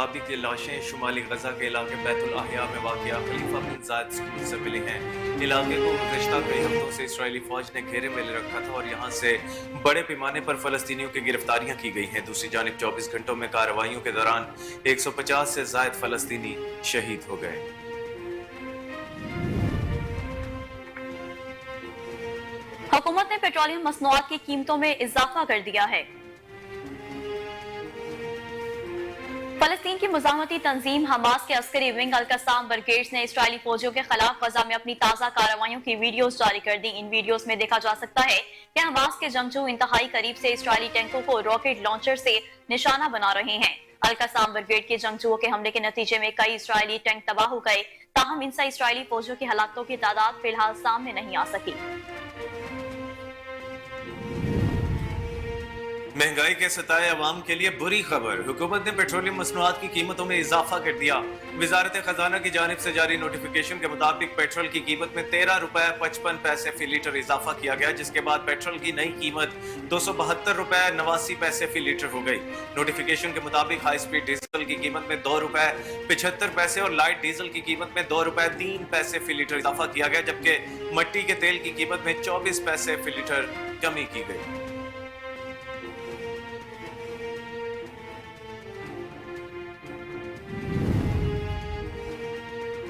مطابق یہ لاشیں شمالی غزہ کے علاقے بیت الاحیاء میں واقع خلیفہ بن زائد اسکول سے ملی ہیں۔ علاقے کو گزشتہ کئی ہفتوں سے اسرائیلی فوج نے گھیرے میں لے رکھا تھا اور یہاں سے بڑے پیمانے پر فلسطینیوں کی گرفتاریاں کی گئی ہیں۔ دوسری جانب 24 گھنٹوں میں کارروائیوں کے دوران 150 سے زائد فلسطینی شہید ہو گئے۔ حکومت نے پیٹرولیم مصنوعات کی قیمتوں میں اضافہ کر دیا ہے۔ فلسطین کی مزاحمتی تنظیم حماس کے عسکری ونگ القسام برگیڈز نے اسرائیلی فوجیوں کے خلاف غزہ میں اپنی تازہ کارروائیوں کی ویڈیوز جاری کر دی۔ ان ویڈیوز میں دیکھا جا سکتا ہے کہ حماس کے جنگجو انتہائی قریب سے اسرائیلی ٹینکوں کو راکٹ لانچر سے نشانہ بنا رہے ہیں۔ القسام برگیڈ کے جنگجوؤں کے حملے کے نتیجے میں کئی اسرائیلی ٹینک تباہ ہو گئے، تاہم ان سے اسرائیلی فوجیوں کی ہلاکتوں کی تعداد فی الحال سامنے نہیں آ سکی۔ مہنگائی کے ستائے عوام کے لیے بری خبر، حکومت نے پیٹرولیم مصنوعات کی قیمتوں میں اضافہ کر دیا۔ وزارت خزانہ کی جانب سے جاری نوٹیفیکیشن کے مطابق پیٹرول کی قیمت میں 13 روپے 55 پیسے فی لیٹر اضافہ کیا گیا، جس کے بعد پیٹرول کی نئی قیمت 272 روپے 89 پیسے فی لیٹر ہو گئی۔ نوٹیفیکیشن کے مطابق ہائی سپیڈ ڈیزل کی قیمت میں 2 روپے 75 پیسے اور لائٹ ڈیزل کی قیمت میں 2 روپے 3 پیسے فی لیٹر اضافہ کیا گیا، جبکہ مٹی کے تیل کی قیمت میں 24 پیسے فی لیٹر کمی کی گئی۔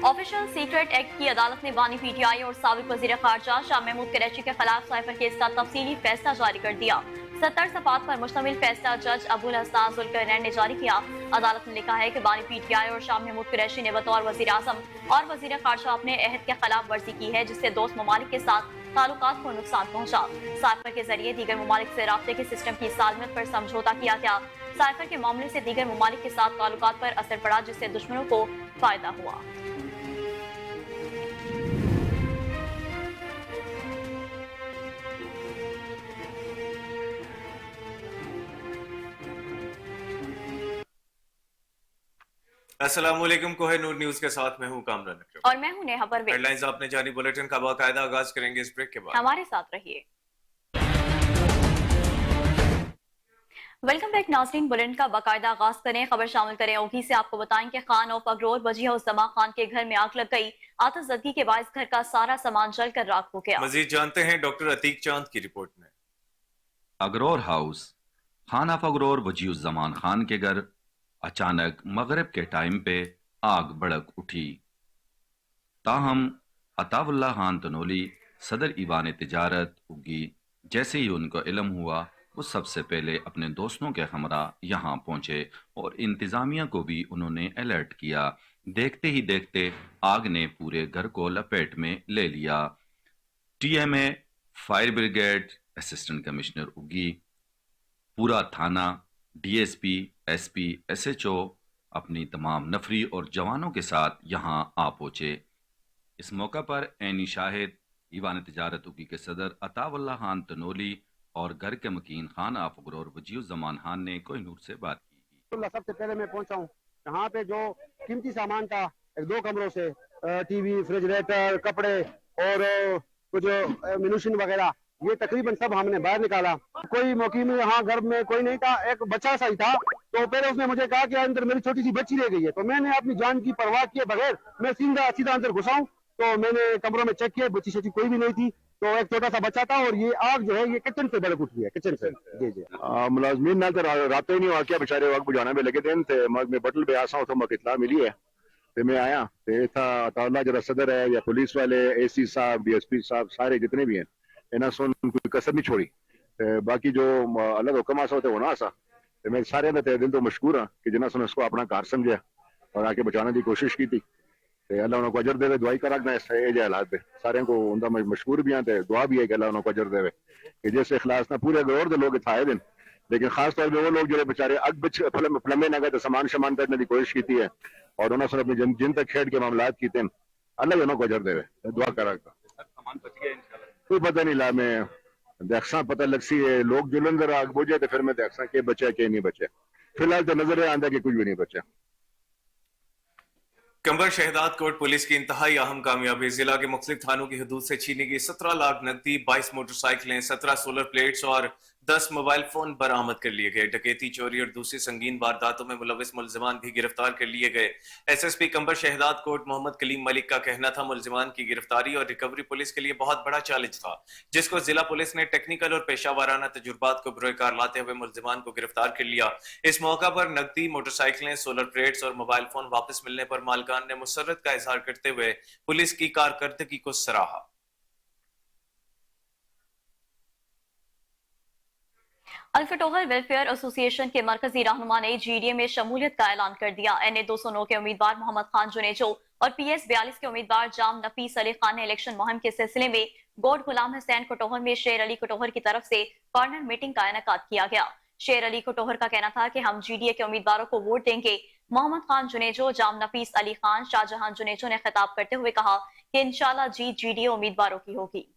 آفیشل سیکرٹ ایکٹ کی عدالت نے بانی پی ٹی آئی اور سابق وزیر خارجہ شاہ محمود قریشی کے خلاف سائفر کیس کا تفصیلی فیصلہ جاری کر دیا۔ 70 صفحات پر مشتمل فیصلہ جج ابو الحسن ذوالقرنین نے جاری کیا۔ عدالت نے لکھا ہے کہ بانی پی ٹی آئی اور شاہ محمود قریشی نے بطور وزیر اعظم اور وزیر خارجہ اپنے عہد کے خلاف ورزی کی ہے، جس سے دوست ممالک کے ساتھ تعلقات کو نقصان پہنچا۔ سائفر کے ذریعے دیگر ممالک سے رابطے کے سسٹم کی سالمیت پر سمجھوتا کیا گیا۔ سائفر کے معاملے سے دیگر ممالک کے ساتھ تعلقات پر اثر پڑا، جس سے دشمنوں کو فائدہ ہوا۔ السلام علیکم، کوہ نور نیوز کے ساتھ میں ہوں کامران اکرم اور میں ہوں نیہا پروین۔ ہیڈ لائنز آپ نے جانی، بلیٹن کا باقاعدہ آغاز کریں گے اس بریک کے بعد، ہمارے ساتھ رہیے۔ ویلکم بیک ناظرین، بلند کا باقاعدہ آغاز کریں، خبر شامل کریں اوگھی سے۔ آپ کو بتائیں کہ خان آف اگرور وجیہ الزمان خان کے گھر میں آگ لگ گئی، آتش زدگی کے باعث گھر کا سارا سامان جل کر راکھ ہو گیا۔ مزید جانتے ہیں ڈاکٹر عتیق چاند کی رپورٹ میں۔ اگرور ہاؤس، خان آف اگرور وجیہ الزمان خان کے گھر اچانک مغرب کے ٹائم پہ آگ بھڑک اٹھی، تاہم عطا اللہ خان تنولی صدر ایوان تجارت اگی جیسے ہی ان کو علم ہوا، وہ سب سے پہلے اپنے دوستوں کے ہمراہ یہاں پہنچے اور انتظامیہ کو بھی انہوں نے الرٹ کیا۔ دیکھتے ہی دیکھتے آگ نے پورے گھر کو لپیٹ میں لے لیا۔ T M A, fire brigade, assistant commissioner اگی، پورا تھانہ، D S P, S P, S H O اپنی تمام نفری اور جوانوں کے ساتھ یہاں آ پہنچے۔ اس موقع پر عینی شاہد ایوان تجارت اگی کے صدر عطا اللہ خان تنولی اور گھر کے مکین خان آف اگرور وجیہ الزمان خان نے کوہ نور سے بات کی۔ سب سے پہلے میں پہنچا ہوں یہاں پہ، جو قیمتی سامان تھا 2 کمروں سے، ٹی وی، ریفریجریٹر، کپڑے اور کچھ منوشن وغیرہ، یہ تقریباً سب ہم نے باہر نکالا۔ کوئی مقیم یہاں گھر میں کوئی نہیں تھا، ایک بچہ سا ہی تھا، تو پہلے اس نے مجھے کہا کہ اندر میری چھوٹی سی بچی رہ گئی ہے، تو میں نے اپنی جان کی پرواہ کیے بغیر میں سیدھا اندر گھسا ہوں، تو میں نے کمروں میں چیک کیا، بچی شچی کوئی بھی نہیں تھی، تو ایک چھوٹا سا بچہ تھا، اور یہ آگ جو ہے یہ کچن سے بڑک اٹھ گئی ہے، کچن سے۔ جی ملازمین نہ رابطہ ہی نہیں ہوا، کیا بیچارے وقت بجانے میں لگے تھے، میں بٹل پہ آسا ہوں تو مجھے اطلاع ملی ہے، پھر میں آیا تھا عطا اللہ جرا صدر ہے یا پولیس والے، اے سی صاحب، ڈی ایس پی صاحب، سارے جتنے بھی ہیں انہاں سن کوئی کسر نہیں چھوڑی، باقی جو اللہ حکم آسا ہوتے وہ نہ آسا، میں سارے اندر دل تو مشکور ہاں کہ جنہاں سن اس کو اپنا کار سمجھا اور آ کے بچانے کی کوشش کی تھی، اللہ انہوں کو اجر دے، دعائی کر رکھنا اس حالات پہ سارے کو ان کا مشکور بھی ہیں، دعا بھی ہے کہ اللہ انہوں کو اجر دے کہ جیسے اخلاص نہ پورے اگرور دے لوگ اتھائے دن، لیکن خاص طور پہ وہ لوگ جو بیچارے اگ بچ پلمے نہ گئے تو سامان شمان کرنے کی کوشش کی ہے اور انہوں نے اپنی جن تک کھیڑ کے معاملات کیتے ہیں، اللہ انہوں کو اجر دے، دعا کر رکھتا۔ کوئی پتہ نہیں لا، میں دیکھساں پتہ لگ سی ہے لوگ جو اندر آگ بوجھے تو پھر میں دیکھساں کہ بچے کہ نہیں بچے، فی الحال تو نظر آندہ کہ کچھ بھی نہیں بچے۔ کمبر شہداد کوٹ پولیس کی انتہائی اہم کامیابی، ضلع کے مختلف تھانوں کی حدود سے چھینی گئی 17 لاکھ نقدی، 22 موٹر سائیکلیں، 17 سولر پلیٹس اور 10 मोबाइल फोन बरामद कर लिए गए। डकैती, चोरी और दूसरी संगीन वारदातों में मुलविस मुलजिमान भी गिरफ्तार कर लिए गए। एसएसपी कंबर शहदाद कोट मोहम्मद कलीम मलिक का कहना था मुलजिमान की गिरफ्तारी और रिकवरी पुलिस के लिए बहुत बड़ा चैलेंज था, जिसको जिला पुलिस ने टेक्निकल और पेशा वाराना तजुर्बात को बरोकार लाते हुए मुलजिमान को गिरफ्तार कर लिया। इस मौका पर नकदी, मोटरसाइकिलें, सोलर प्लेट्स और मोबाइल फोन वापस मिलने पर मालकान ने मुसर्रत का इजहार करते हुए पुलिस की कारकर्दगी को सराहा। अल्फटोहर वेलफेयर एसोसिएशन के मरकजी रहनुमा ने जीडीए में शमूलियत का ऐलान कर दिया। NA 209 के उम्मीदवार मोहम्मद खान जुनेजो और PS 42 के उम्मीदवार जाम नफीस अली खान ने इलेक्शन मुहिम के सिलसिले में गोड गुलाम हुसैन कटोहर में शेर अली कटोहर की तरफ से कॉर्नर मीटिंग का इनेकाद किया गया। शेर अली कटोहर का कहना था कि हम जीडीए के उम्मीदवारों को वोट देंगे। मोहम्मद खान जुनेजो, जाम नफीस अली खान, शाहजहां जुनेजो ने खिताब करते हुए कहा कि इंशाल्लाह जीत जीडीए उम्मीदवारों की होगी।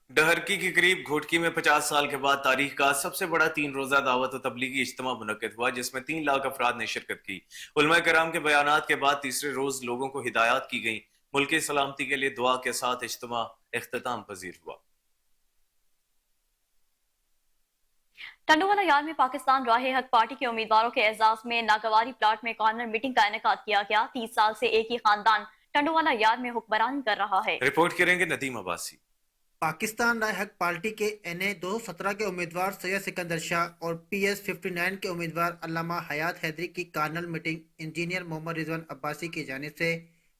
डहरकी के करीब घोटकी में 50 साल के बाद तारीख का सबसे बड़ा 3 रोजा दावत और तबलीगी इज्तिमा मुनक्किद हुआ, जिसमें 3 लाख अफराद ने शिरकत की। उलमा कराम के बयानात के बाद तीसरे रोज लोगों को हिदायत की गई। मुल्क की सलामती के लिए दुआ के साथ इज्तिमा इख्तिताम पजीर हुआ। टंडोवाला यार में पाकिस्तान राहे हक पार्टी के उम्मीदवारों के एजाज में नागवारी प्लाट में कॉर्नर मीटिंग का इनेकाद किया गया। 30 साल से एक ही खानदान टंडोवाला यार में हुक्मरानी कर रहा है। रिपोर्ट करेंगे नदीम अब्बासी। पाकिस्तान राय हक पार्टी के NA 217 के उम्मीदवार सैयद सिकंदर शाह और PS 59 के उम्मीदवार अल्लामा हयात हैदरी की corner meeting engineer Muhammad Rizwan Abbasi की जानिब से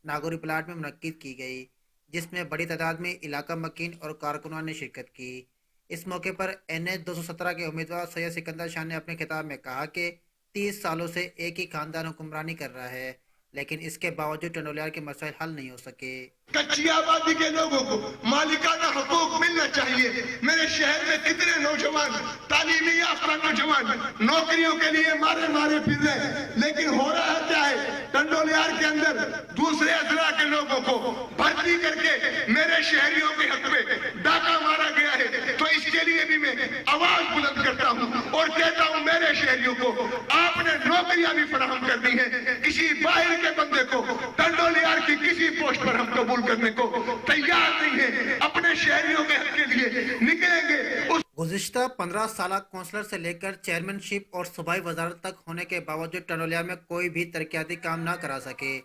नागौरी प्लाट में मुनक्किद की गई, जिसमें बड़ी तादाद में इलाका मकीन और कारकुनान ने शिरकत की। इस मौके पर NA 217 के उम्मीदवार सैयद सिकंदर शाह ने अपने खिताब में कहा कि 30 सालों से एक ही खानदान हुक्मरानी कर रहा है, लेकिन इसके बावजूद टंडोलियार के मसाइल हल नहीं हो सके। कच्ची आबादी के लोगों को मालिकाना हकूक मिलना चाहिए। मेरे शहर में कितने नौजवान, तालीमी याफ्ता नौजवान नौकरियों के लिए मारे मारे फिर रहे, लेकिन हो रहा है क्या है, टंडोलियार के अंदर दूसरे अजला के लोगों को भर्ती करके मेरे शहरियों के हक में डाका मारा गया है। तो इसके लिए भी मैं आवाज बुलंद करता हूँ और कहता हूँ मेरे शहरियों को आपने नौकरियां भी फराहम कर दी है। किसी बाहर के बंदे को टंडोलियार की किसी पोस्ट पर हम कबूल करने को तैयार नहीं है। अपने शहरियों के हक के लिए निकलेंगे। गुज़िश्ता 15 साल काउंसलर से लेकर चेयरमैनशिप और सूबाई वजारत तक होने के बावजूद टंडोलियार में कोई भी तरक्याती काम ना करा सके,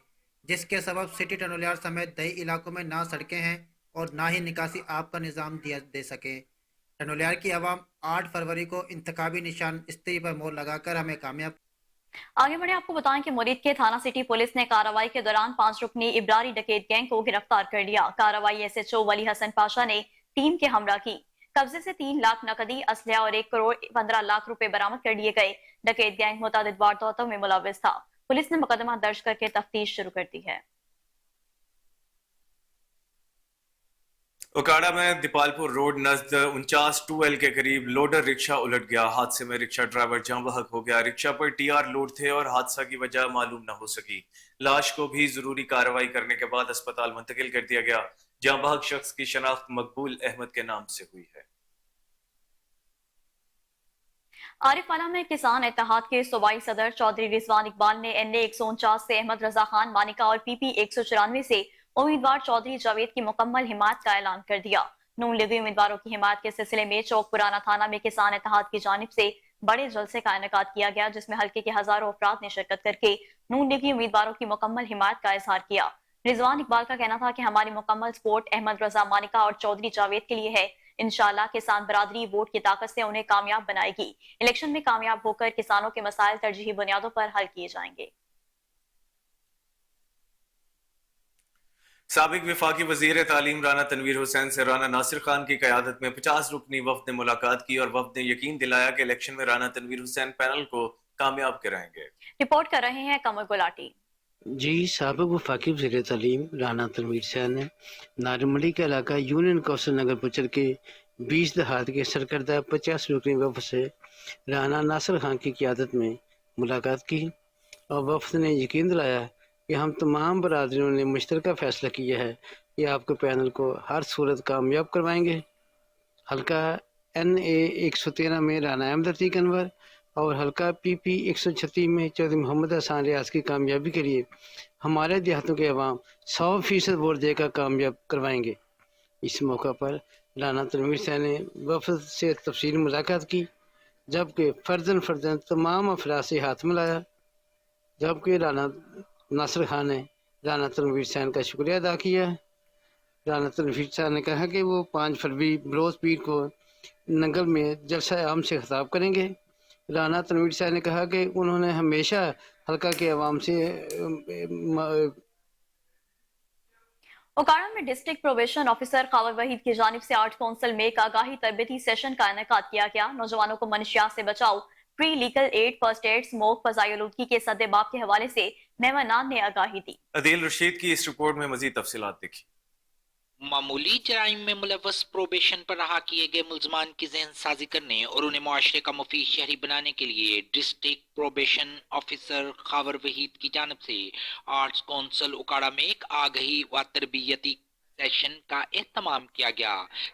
जिसके सबब सिटी टंडोलियार समेत दही इलाकों में ना सड़कें हैं और ना ही निकासी आप का निज़ाम दे सके। टंडोलियार की आवाम 8 फरवरी को इंतखाबी निशान इस्त्री पर मोहर लगाकर हमें कामयाब। आगे बढ़े आपको बताएं कि मुरीद के थाना सिटी पुलिस ने कार्रवाई के दौरान 5 रुकनी इब्रारी डकैत गैंग को गिरफ्तार कर लिया। कार्रवाई SHO वली हसन पाशा ने टीम के हमरा की। कब्जे से 3 लाख नकदी, असलहा और 1 करोड़ 15 लाख रुपए बरामद कर लिए गए। डकैत गैंग मुतादिद वारदातों में मुलविस था। पुलिस ने मुकदमा दर्ज करके तफ्तीश शुरू कर दी है। उकाड़ा में दीपालपुर रोड नजद 49 2L के करीब लोडर रिक्शा उलट गया। हादसे में रिक्शा ड्राइवर जाम बहक हो गया। रिक्शा पर TR लोड थे और हादसा की वजह मालूम न हो सकी। लाश को भी जरूरी कार्रवाई करने के बाद अस्पताल मुंतकिल कर दिया गया। जाम बहक शख्स की शनाख्त मकबूल अहमद के नाम से हुई है। आरिफवाला में किसान इत्तेहाद के सूबाई सदर चौधरी रिजवान इकबाल ने NA 149 से अहमद रजा खान मानिका और PP 194 से उम्मीदवार चौधरी जावेद की मुकम्मल हिमायत का ऐलान कर दिया। नून लीगी उम्मीदवारों की हिमायत के सिलसिले में चौक पुराना थाना में किसान इत्तेहाद की जानिब से बड़े जलसे का इनेकाद किया गया, जिसमें हल्के के हजारों अफराद ने शिरकत करके नून लीगी उम्मीदवारों की मुकम्मल हिमायत का इजहार किया। रिजवान इकबाल का कहना था कि हमारी मुकम्मल सपोर्ट अहमद रजा मानिका और चौधरी जावेद के लिए है। इंशाल्लाह किसान बरादरी वोट की ताकत से उन्हें कामयाब बनाएगी। इलेक्शन में कामयाब होकर किसानों के मसाइल तरजीही बुनियादों पर हल किए जाएंगे। साबिक विफाकी वजीर तालीम राना तनवीर हुसैन से राना नासिर खान की क़यादत में 50 रुकनी वफ्द ने मुलाकात की और वफ्द ने यकीन दिलाया कि इलेक्शन में राना तनवीर हुसैन पैनल को कामयाब कराएंगे। रिपोर्ट कर रहे हैं कमर गुलाटी। जी, साबिक वफाकी वज़ीर तालीम राना तनवीर हुसैन ने नारमली का इलाका यूनियन कौंसिल नगर पुचर के 20 देहात के सरकर्दा 50 रुकनी वफ्द से राना नासिर खान की क़यादत में मुलाकात की और वफ्द ने यकीन दिलाया कि हम तमाम बरादरियों ने मुश्तरका फ़ैसला किया है कि आपके पैनल को हर सूरत कामयाब करवाएंगे। हल्का NA 113 में राना अहमद अतीक अनवर और हल्का PP 136 में चौधरी मोहम्मद हसन रियाज की कामयाबी के लिए हमारे देहातों के अवाम 100% वोट देकर कामयाब करवाएंगे। इस मौका पर राना तनवीर शाह ने वफद से तफसीली मुलाकात की, जबकि फर्जन फर्जन तमाम अफराद से हाथ मिलाया। जबकि राना नासिर खान ने राना तनवीर शाह का शुक्रिया अदा किया। राना तनवीर शाह ने कहा कि वो 5 फरवरी बरोज़ पीर को नंगल में जलसा आम से खिताब करेंगे। राना तनवीर शाह ने कहा कि उन्होंने हमेशा हल्का के अवाम से ओकाड़ा में district probation officer Khawar Waheed की जानिब से आर्ट काउंसिल में एक आगाही तरबती सेशन का इनेकाद किया गया। नौजवानों को मनशियात से बचाओ, pre legal aid, first aid, smoke, फजाई आलूदगी के सद्देबाब के हवाले से मेहमानान ने आगाही दी। अदील रशीद की इस रिपोर्ट में मजीद तफसीलात देखी। मामूली जराइम में मुलव्वस प्रोबेशन पर रहा किए गए मुल्जमान की जहन साजी करने और उन्हें मुआशरे का मुफीद शहरी बनाने के लिए district probation officer Khawar Waheed की जानिब से आर्ट्स काउंसिल उकाड़ा में एक आगही व तरबियती सेशन का एहतमाम किया गया,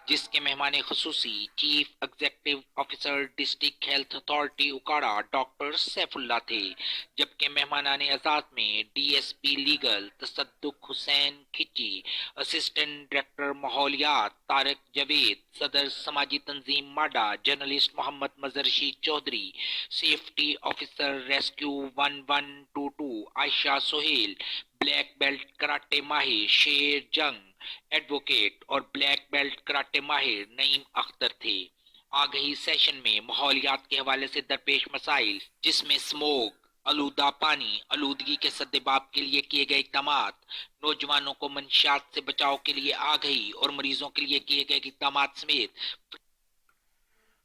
जिसके मेहमान खुसूसी chief executive officer district health authority Okara doctor Saifullah थे, जबकि मेहमानान आजाद में DSP legal Tasadduq Hussain Khichi, assistant director माहौलियात तारिक जवेद, सदर समाजी तंजीम माडा journalist Mohammad Mazhar Rasheed Chaudhry, safety officer rescue 1122 Ayesha Sohail, black belt karate माहिर शेर जंग, एडवोकेट और ब्लैक बेल्ट कराटे माहिर नईम अख्तर थे। आगही सेशन में माहौलियात के हवाले से दरपेश मसाइल, जिसमें स्मोक, आलूदा पानी, आलूदगी के सद्देबाब के लिए किए गए इक़दामात, नौजवानों को मंशियात से बचाव के लिए आगही और मरीजों के लिए किए गए इक़दामात समेत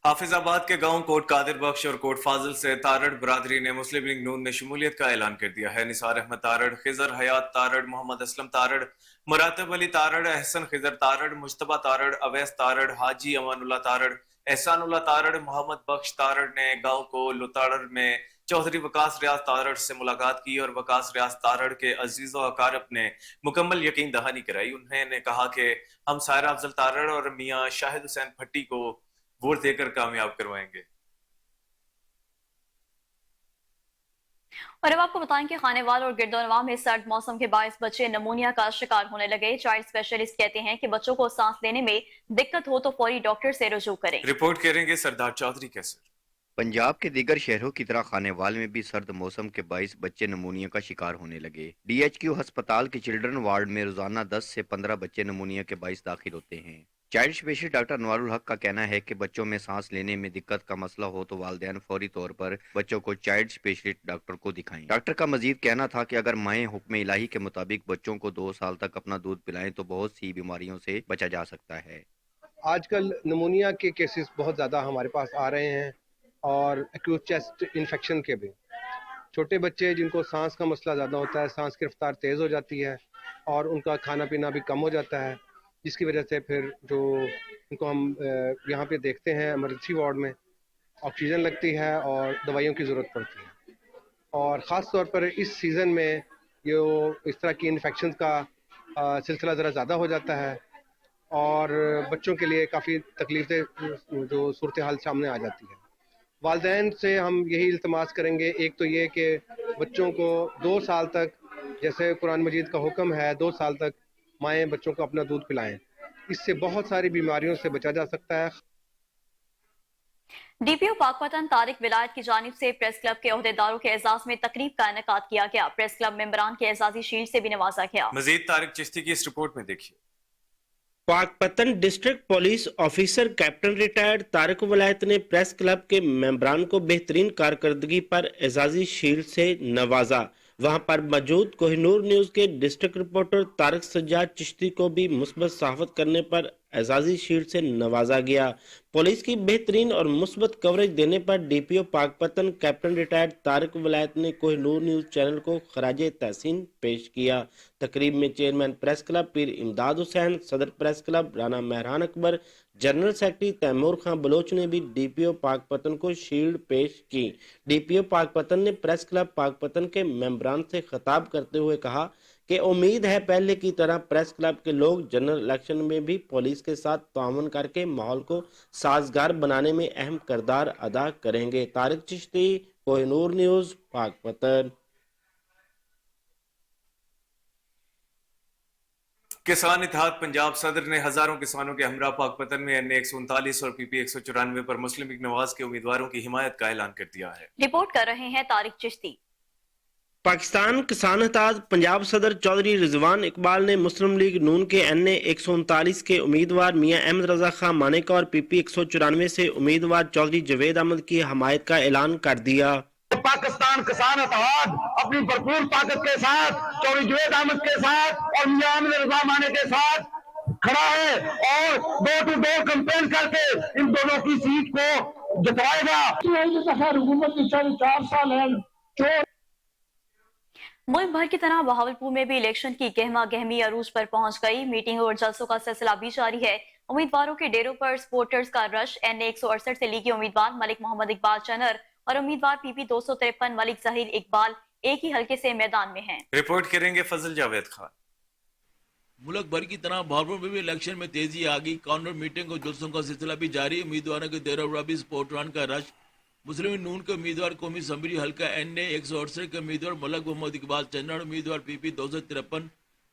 हाफिजाबाद के गांव कोट कादिर बख्श और कोट फाजिल से तारड़ बरादरी ने मुस्लिम लीग नून में शमूलियत का ऐलान कर दिया है। निसार अहमद तारड़, खिजर हयात तारड़, मोहम्मद असलम तारड़, मुरातब अली तारड़, एहसन खिजर तारड़, मुश्तबा तारड़, अवैस तारड़, हाजी अमानुल्लाह तारड़, एहसानुल्लाह तारड़, मोहम्मद बख्श तारड़ ने गांव को लुताड़र में चौधरी वकास रियाज तारड़ से मुलाकात की और वकास रियाज तारड़ के अजीज व अकारब ने मुकम्मल यकीन दहानी कराई। उन्होंने कहा कि हम सायरा अफजल तारड़ और मियाँ शाहिद हुसैन भट्टी को वोट देकर कामयाब करवाएंगे। और अब आपको बताएं कि खानेवाल और गिरदोनवा में सर्द मौसम के बायस बच्चे नमूनिया का शिकार होने लगे। चाइल्ड स्पेशलिस्ट कहते हैं कि बच्चों को सांस लेने में दिक्कत हो तो फौरी डॉक्टर से रुजू करें। रिपोर्ट करेंगे सरदार चौधरी कैसर। पंजाब के दीगर शहरों की तरह खानेवाल में भी सर्द मौसम के बाइस बच्चे नमूनिया का शिकार होने लगे। डीएचक्यू अस्पताल के चिल्ड्रन वार्ड में रोजाना 10 से 15 बच्चे नमूनिया के बाइस दाखिल होते हैं। चाइल्ड स्पेशलिस्ट डॉक्टर अनवारुल हक का कहना है कि बच्चों में सांस लेने में दिक्कत का मसला हो तो वालिदैन फौरी तौर पर बच्चों को चाइल्ड स्पेशलिस्ट डॉक्टर को दिखाएं। डॉक्टर का मजीद कहना था कि अगर माएँ हुक्म इलाही के मुताबिक बच्चों को 2 साल तक अपना दूध पिलाएं तो बहुत सी बीमारियों से बचा जा सकता है। आजकल नमूनिया के केसेस बहुत ज़्यादा हमारे पास आ रहे हैं और एक्यूट चेस्ट इन्फेक्शन के भी। छोटे बच्चे जिनको सांस का मसला ज़्यादा होता है, सांस की रफ्तार तेज़ हो जाती है और उनका खाना पीना भी कम हो जाता है, जिसकी वजह से फिर जो उनको हम यहाँ पे देखते हैं इमरजेंसी वार्ड में ऑक्सीजन लगती है और दवाइयों की ज़रूरत पड़ती है। और ख़ास तौर पर इस सीज़न में ये इस तरह की इन्फेक्शन का सिलसिला ज़रा ज़्यादा हो जाता है और बच्चों के लिए काफ़ी तकलीफ़ें जो सूरत हाल सामने आ जाती है। वालिदैन से हम यही इल्तमास करेंगे, एक तो ये कि बच्चों को 2 साल तक, जैसे कुरान मजीद का हुक्म है, 2 साल तक माएँ बच्चों को अपना दूध पिलाएं। इससे बहुत सारी बीमारियों से बचा जा सकता है। डीपीओ पाकपतन तारिक विलायत की जानिब से प्रेस क्लब के ओहदेदारों के एजाज में तकरीब का इनेकाद किया गया। प्रेस क्लब मेंबरान के एजाजी शील्ड से भी नवाजा गया। मजीद तारिक चिश्ती की इस रिपोर्ट में देखिए। Pakpattan district police officer captain retired Tariq विलायत ने प्रेस क्लब के मेंबरान को बेहतरीन कारकर्दगी पर एजाजी शील्ड से नवाजा। वहां पर मौजूद कोहिनूर न्यूज के डिस्ट्रिक्ट रिपोर्टर तारिक सज्जाद चिश्ती को भी मुस्बत सहाफत करने पर एजाजी शील्ड से नवाजा गया। पुलिस की बेहतरीन और मुस्बत कवरेज देने पर DPO Pakpattan captain retired Tariq विलायत ने कोहिनूर न्यूज चैनल को खराजे तहसीन पेश किया। तकरीब में चेयरमैन प्रेस क्लब पीर इमदाद हुसैन, सदर प्रेस क्लब राना महरान अकबर, जनरल सेक्रेटरी तैमूर खां बलोच ने भी डीपीओ पाकपतन को शील्ड पेश की। डीपीओ पाकपतन ने प्रेस क्लब पाकपतन के मेंबरान से खिताब करते हुए कहा कि उम्मीद है पहले की तरह प्रेस क्लब के लोग जनरल इलेक्शन में भी पुलिस के साथ ताउन करके माहौल को साजगार बनाने में अहम किरदार अदा करेंगे। तारिक चिश्ती, कोहिनूर न्यूज, पाकपतन। किसान इत्तेहाद पंजाब सदर ने हजारों किसानों के हमरा पाकपतन में NA 139 और PP 194 पर मुस्लिम लीग नवाज के उम्मीदवारों की हिमायत का ऐलान कर दिया है। रिपोर्ट कर रहे हैं तारिक चिश्ती। पाकिस्तान किसान इत्तेहाद पंजाब सदर चौधरी रिजवान इकबाल ने मुस्लिम लीग नून के NA 139 के उम्मीदवार मियां अहमद रजा खां मानेका और PP 194 से उम्मीदवार चौधरी जवेद अहमद की हमायत का ऐलान कर दिया। पाकिस्तान किसान इत्तेहाद अपनी भरपूर ताकत के साथ चौधरी जवेद अहमद के साथ और मियां अहमद रजा माने के साथ खड़ा है और डोर टू डोर कैंपेन करके इन दोनों की सीट को जितवाएगा। हुकूमत की 4 साल है। मुल्क भर की तरह बहावलपुर में भी इलेक्शन की गहमा गहमी अरूज पर पहुंच गई। मीटिंग और जलसों का सिलसिला भी जारी है। उम्मीदवारों के डेरों पर सपोर्टर्स का रश। NA 168 से लीगी उम्मीदवार मलिक मोहम्मद इकबाल चनर और उम्मीदवार PP 253 मलिक जहीर इकबाल एक ही हलके से मैदान में हैं। रिपोर्ट करेंगे फजल जावेद खान। मुल्क भर की तरह बहावलपुर में भी इलेक्शन में तेजी आ गई। काउंटर मीटिंग और जुलूसों का सिलसिला भी जारी। उम्मीदवारों के डेरों पर भी सपोर्टरान का रश। मुस्लिम नून के उम्मीदवार कौमी असम्बली हल्का NA 168 के उम्मीदवार मलिक मोहम्मद इकबाल चन्नड़, उम्मीदवार PP 253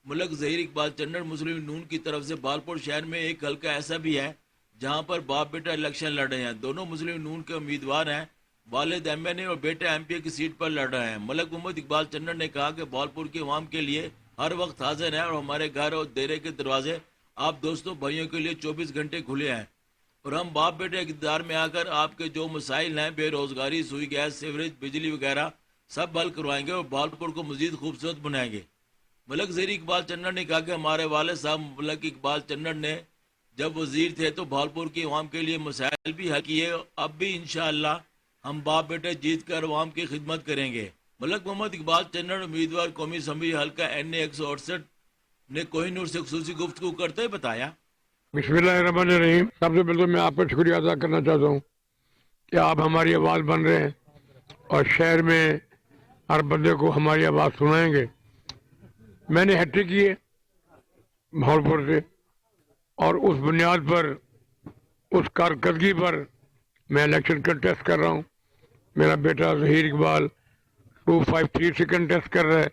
मलिक जहीर इकबाल चन्नड़ मुस्लिम नून की तरफ से बहावलपुर शहर में एक हल्का ऐसा भी है जहां पर बाप बेटा इलेक्शन लड़ रहे हैं। दोनों मुस्लिम नून के उम्मीदवार हैं। वालिद MNA और बेटा MP की सीट पर लड़ रहे हैं। मलिक मोहम्मद इकबाल चन्नड़ ने कहा कि बहावलपुर की आवाम के लिए हर वक्त हाजिर है और हमारे घर और डेरे के दरवाजे आप दोस्तों भाइयों के लिए 24 घंटे खुले हैं और हम बाप बेटे इक़्तिदार में आकर आपके जो मसाइल हैं, बेरोजगारी, सुई गैस, सीवरेज, बिजली वगैरह, सब हल करवाएंगे और बहावलपुर को मजीद खूबसूरत बनाएंगे। मलिक जहीर इकबाल चन्नड़ ने कहा कि हमारे वालिद साहब मलिक इकबाल चन्नड़ ने जब वजीर थे तो बहावलपुर की आवाम के लिए मसाइल भी हल किए। अब भी इंशाअल्लाह हम बाप बेटे जीत कर आवाम की खिदमत करेंगे। मलिक मोहम्मद इकबाल चन्नड़ उम्मीदवार कौमी असम्बली हल्का NA 168 ने कोहिनूर से खुसूसी गुफ्तगू करते हुए बताया। बिस्मिल्लाहिर्रहमानिर्रहीम। सबसे पहले तो मैं आपका शुक्रिया अदा करना चाहता हूँ कि आप हमारी आवाज़ बन रहे हैं और शहर में हर बंदे को हमारी आवाज़ सुनाएंगे। मैंने हैट्रिक की है बहावलपुर से और उस बुनियाद पर, उस कारकर्दगी पर मैं इलेक्शन कंटेस्ट कर रहा हूँ। मेरा बेटा जहीर इकबाल 253 से कंटेस्ट कर रहा है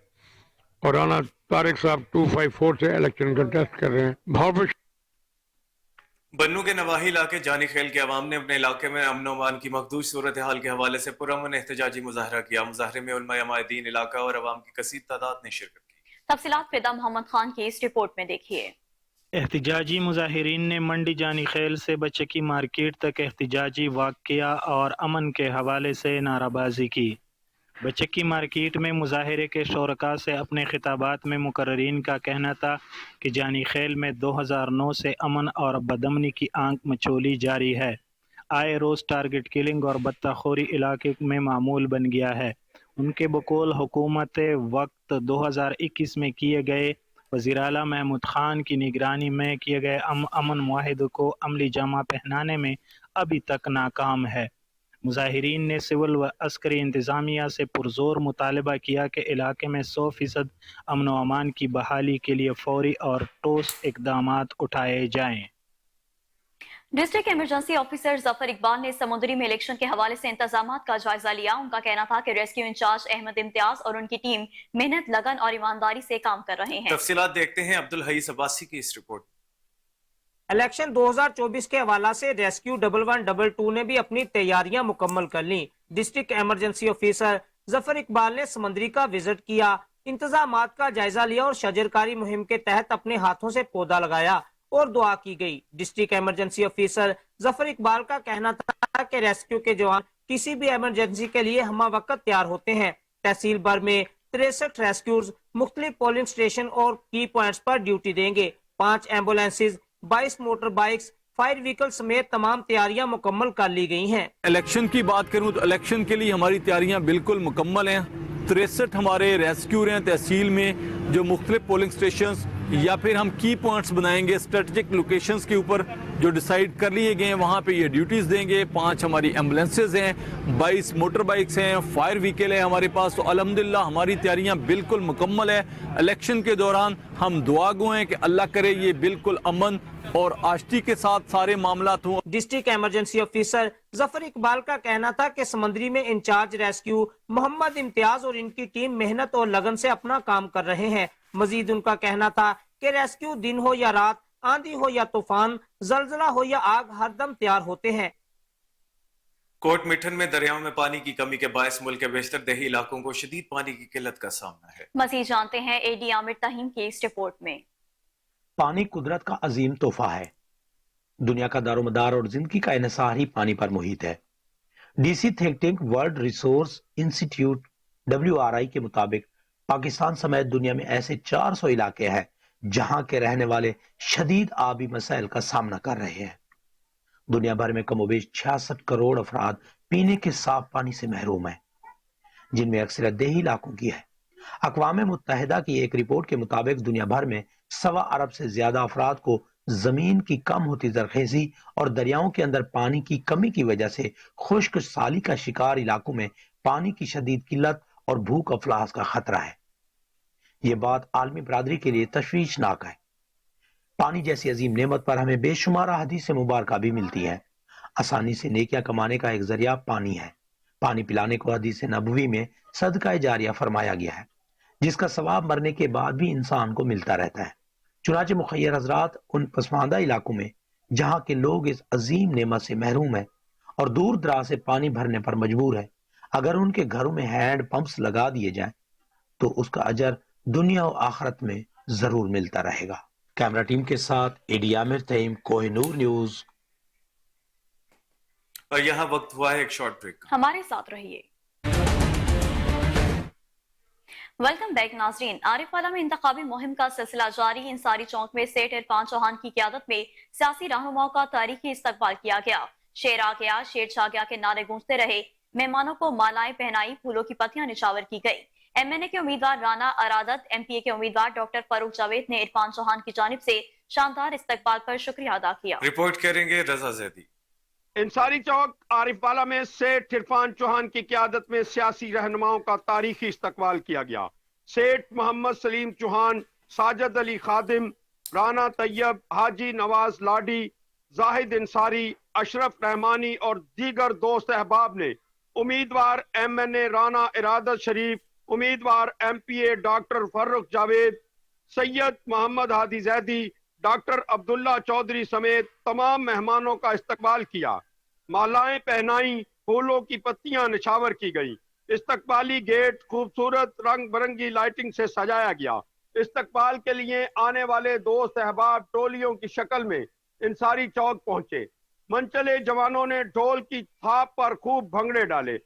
और राना तारिक साहब 254 से इलेक्शन कंटेस्ट कर रहे हैं। बहावलपुर बन्नू के नवाही इलाके जानी खेल के अवाम ने अपने इलाके में अमन अमान की मखदूश सूरत हाल के हवाले से पुरअमन एहतजाजी मुजाहरा किया। मुजाहरे में उलमा अमायदीन इलाका और अवाम की कसीर तादाद ने शिरकत की। तफसीलात फिदा मोहम्मद खान की इस रिपोर्ट में देखिए। एहतजाजी मुजाहिरीन ने मंडी जानी खेल से बच्चकी मार्केट तक एहतजाजी वाक़या और अमन के हवाले से नाराबाजी की। बच्चकी मार्केट में मुजाहिरे के शोरका से अपने खिताबात में मुकर्रीन का कहना था कि जानी खेल में 2009 से अमन और बदमनी की आंख मचोली जारी है। आए रोज़ टारगेट किलिंग और बत्ताखोरी इलाके में मामूल बन गया है। उनके बकौल हुकूमत वक्त 2021 में किए गए वज़ीर आला महमूद खान की निगरानी में किए गए अमन मुआहिदे को अमली जामा पहनाने में अभी तक नाकाम है। मुजाहिरीन ने सिविल व अस्करी इंतज़ामिया से पुरजोर मुतालबा किया कि इलाके में 100% अमन व अमान की बहाली के लिए फौरी और ठोस इक़दामात उठाए जाएँ। District emergency officer Zafar Iqbal ने समुद्री में इलेक्शन के हवाले से इंतजामात का जायजा लिया। उनका कहना था कि रेस्क्यू इंचार्ज अहमद इम्तियाज और उनकी टीम मेहनत, लगन और ईमानदारी से काम कर रहे हैं। तफसीलात देखते हैं अब्दुल हईस अब्बासी की इस रिपोर्ट। इलेक्शन 2024 के हवाला से रेस्क्यू 1122 ने भी अपनी तैयारियां मुकम्मल कर ली। District emergency officer Zafar Iqbal ने समंदरी का विजिट किया, इंतजामात का जायजा लिया और शजरकारी मुहिम के तहत अपने हाथों से पौधा लगाया और दुआ की गई। District emergency officer Zafar Iqbal का कहना था कि रेस्क्यू के जवान किसी भी इमरजेंसी के लिए हमा वक्त तैयार होते हैं। तहसील भर में 63 रेस्क्यूज मुख्तलिफ पोलिंग स्टेशन और की पॉइंट्स पर ड्यूटी देंगे। 5 ambulances, 22 motor bikes, fire vehicle समेत तमाम तैयारियां मुकम्मल कर ली गई हैं। इलेक्शन की बात करूं तो इलेक्शन के लिए हमारी तैयारियां बिल्कुल मुकम्मल हैं। 63 हमारे रेस्क्यूर हैं तहसील में जो मुख्तलिफ पोलिंग स्टेशंस या फिर हम की पॉइंट्स बनाएंगे स्ट्रेटेजिक लोकेशंस के ऊपर जो डिसाइड कर लिए गए हैं, वहाँ पे ये ड्यूटीज़ देंगे। 5 हमारी एम्बुलेंसेज हैं, 22 मोटर बाइक्स हैं, फायर व्हीकल है हमारे पास। तो अल्हम्दुलिल्लाह हमारी तैयारियां बिल्कुल मुकम्मल है। इलेक्शन के दौरान हम दुआ गो हैं कि अल्लाह करे ये बिल्कुल अमन और आश्ती के साथ सारे मामलात हों। District emergency officer Zafar Iqbal का कहना था कि समंदरी में इंचार्ज रेस्क्यू मोहम्मद इम्तियाज और इनकी टीम मेहनत और लगन से अपना काम कर रहे हैं। मजीद उनका कहना था کہ ریسکیو دن ہو یا رات، آندھی ہو یا طوفان، زلزلہ ہو یا آگ، ہر دم تیار ہوتے ہیں۔ کوٹ مٹھن میں دریاؤں میں پانی کی کمی کے باعث ملک کے بیشتر دیہی علاقوں کو شدید پانی کی قلت کا سامنا ہے۔ مزید جانتے ہیں اے ڈی عامر تہیم کی اس رپورٹ میں۔ پانی قدرت کا عظیم تحفہ ہے۔ دنیا کا دار و مدار اور زندگی کا انحصار ہی پانی پر محیط ہے۔ D C think tank world resource institute WRI کے مطابق پاکستان سمیت دنیا میں ایسے 400 علاقے ہیں جہاں کے رہنے والے شدید آبی مسائل کا سامنا کر رہے ہیں۔ دنیا بھر میں کم و بیش 66 کروڑ افراد پینے کے صاف پانی سے محروم ہیں، جن میں اکثریت دیہی علاقوں کی ہے۔ اقوام متحدہ کی ایک رپورٹ کے مطابق دنیا بھر میں 1.25 ارب سے زیادہ افراد کو زمین کی کم ہوتی زرخیزی اور دریاؤں کے اندر پانی کی کمی کی وجہ سے خشک سالی کا شکار علاقوں میں پانی کی شدید قلت اور بھوک افلاس کا خطرہ ہے۔ یہ بات عالمی برادری کے لیے تشویشناک ہے۔ پانی جیسی عظیم نعمت پر ہمیں بے شمار احادیث مبارکہ بھی ملتی ہے۔ آسانی سے نیکیاں کمانے کا ایک ذریعہ پانی ہے۔ پانی پلانے کو حدیث نبوی میں صدقہ جاریہ فرمایا گیا ہے، جس کا ثواب مرنے کے بعد بھی انسان کو ملتا رہتا ہے۔ چنانچہ مخیر حضرات ان پسماندہ علاقوں میں جہاں کے لوگ اس عظیم نعمت سے محروم ہیں اور دور دراز سے پانی بھرنے پر مجبور ہیں، اگر ان کے گھروں میں ہینڈ پمپس لگا دیے جائیں تو اس کا اجر دنیا و آخرت میں ضرور ملتا رہے گا۔ کیمرہ ٹیم کے ساتھ اے ڈی عامر تھیم، کوہ نور نیوز۔ اور یہاں وقت ہوا ہے ایک شارٹ بریک۔ ہمارے ساتھ رہیے۔ ویلکم بیک ناظرین۔ عارف والا میں انتخابی مہم کا سلسلہ جاری۔ انصاری چوک میں سیٹ عرفان چوہان کی قیادت میں سیاسی رہنماؤں کا تاریخی استقبال کیا گیا۔ شیر آ گیا، شیر چھا گیا کے نعرے گونجتے رہے۔ مہمانوں کو مالائیں پہنائی، پھولوں کی پتیاں نچاور کی گئی۔ MNA کے امیدوار رانا ارادت، MPA کے امیدوار ڈاکٹر فاروق جاوید نے عرفان چوہان کی جانب سے شاندار استقبال پر شکریہ ادا کیا۔ رپورٹ کریں گے رضا زیدی۔ انصاری چوک عارف والا میں سیٹ عرفان چوہان کی قیادت میں سیاسی رہنماؤں کا تاریخی استقبال کیا گیا۔ سیٹ محمد سلیم چوہان، ساجد علی خادم، رانا طیب، حاجی نواز لاڈی، زاہد انصاری، اشرف رحمانی اور دیگر دوست احباب نے امیدوار MNA رانا ارادت شریف، امیدوار MPA ڈاکٹر فاروق جاوید، سید محمد ہادی زیدی، ڈاکٹر عبداللہ چودھری سمیت تمام مہمانوں کا استقبال کیا۔ مالائیں پہنائیں، پھولوں کی پتیاں نچھاور کی گئیں۔ استقبالی گیٹ خوبصورت رنگ برنگی لائٹنگ سے سجایا گیا۔ استقبال کے لیے آنے والے دوست احباب ٹولیوں کی شکل میں انصاری چوک پہنچے۔ منچلے جوانوں نے ڈھول کی تھاپ پر خوب بھنگڑے ڈالے،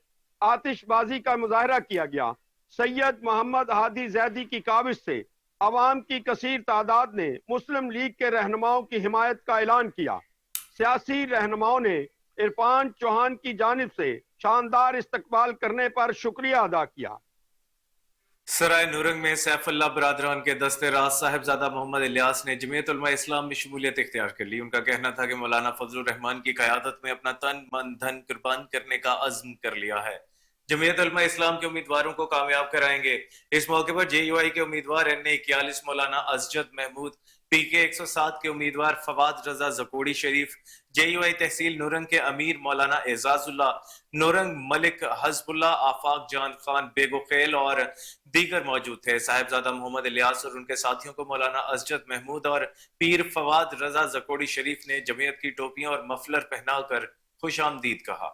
آتش بازی کا مظاہرہ کیا گیا۔ سید محمد ہادی زیدی کی کاوش سے عوام کی کثیر تعداد نے مسلم لیگ کے رہنماؤں کی حمایت کا اعلان کیا۔ سیاسی رہنماؤں نے عرفان چوہان کی جانب سے شاندار استقبال کرنے پر شکریہ ادا کیا۔ سرائے نورنگ میں سیف اللہ برادران کے دستے راز صاحبزادہ محمد الیاس نے جمعیت علماء اسلام میں شمولیت اختیار کر لی۔ ان کا کہنا تھا کہ مولانا فضل الرحمان کی قیادت میں اپنا تن من دھن قربان کرنے کا عزم کر لیا ہے۔ جمعیت علماء اسلام کے امیدواروں کو کامیاب کرائیں گے۔ اس موقع پر JUI کے امیدوار NA 41 مولانا ازجد محمود، PK 107 کے امیدوار فواد رضا زکوڑی شریف، JUI تحصیل نورنگ کے امیر مولانا اعزاز اللہ، نورنگ ملک حزب اللہ، آفاق جان خان بیگو خیل اور دیگر موجود تھے۔ صاحبزادہ محمد الیاس اور ان کے ساتھیوں کو مولانا ازجد محمود اور پیر فواد رضا زکوڑی شریف نے جمعیت کی ٹوپیاں اور مفلر پہنا کر خوش آمدید کہا۔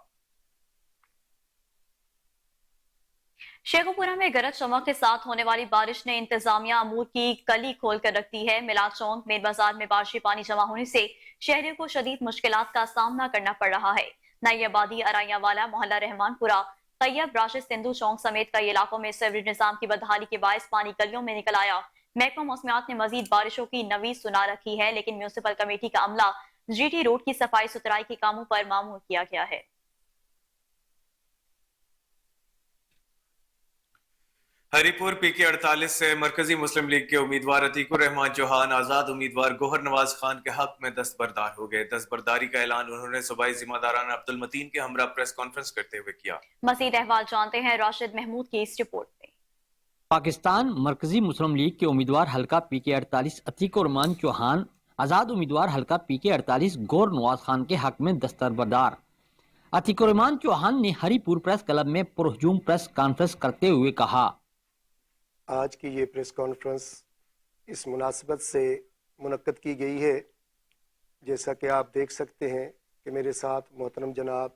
شیخوپورہ میں گرج چمک کے ساتھ ہونے والی بارش نے انتظامیہ امور کی کلی کھول کر رکھ دی ہے۔ میلاد چوک مین بازار میں بارشی پانی جمع ہونے سے شہریوں کو شدید مشکلات کا سامنا کرنا پڑ رہا ہے۔ نئی آبادی، ارائیاں والا، محلہ رحمان پورہ، طیب، راشد سندھو چوک سمیت کئی علاقوں میں سیوریج نظام کی بدحالی کے باعث پانی گلیوں میں نکل آیا۔ محکمہ موسمیات نے مزید بارشوں کی نوید سنا رکھی ہے، لیکن میونسپل کمیٹی کا عملہ GT روڈ کی صفائی ستھرائی کے کاموں پر مامور کیا گیا ہے۔ ہری پور PK 48 سے مرکزی مسلم لیگ کے امیدوار عتیق الرحمان چوہان آزاد امیدوار گوہر نواز خان کے حق میں دستبردار ہو گئے۔ دستبرداری کا اعلان انہوں نے صوبائی ذمہ داران عبد المتین کے ہمراہ پریس کانفرنس کرتے ہوئے کیا۔ مزید احوال جانتے ہیں راشد محمود کی اس رپورٹ میں۔ پاکستان مرکزی مسلم لیگ کے امیدوار حلقہ PK 48 عتیق الرحمان چوہان آزاد امیدوار حلقہ PK 48 گوہر نواز خان کے حق میں دستبردار۔ عتیق الرحمان چوہان نے ہری پور پریس کلب میں پرہجوم پریس کانفرنس کرتے ہوئے کہا، آج کی یہ پریس کانفرنس اس مناسبت سے منعقد کی گئی ہے. جیسا کہ آپ دیکھ سکتے ہیں کہ میرے ساتھ محترم جناب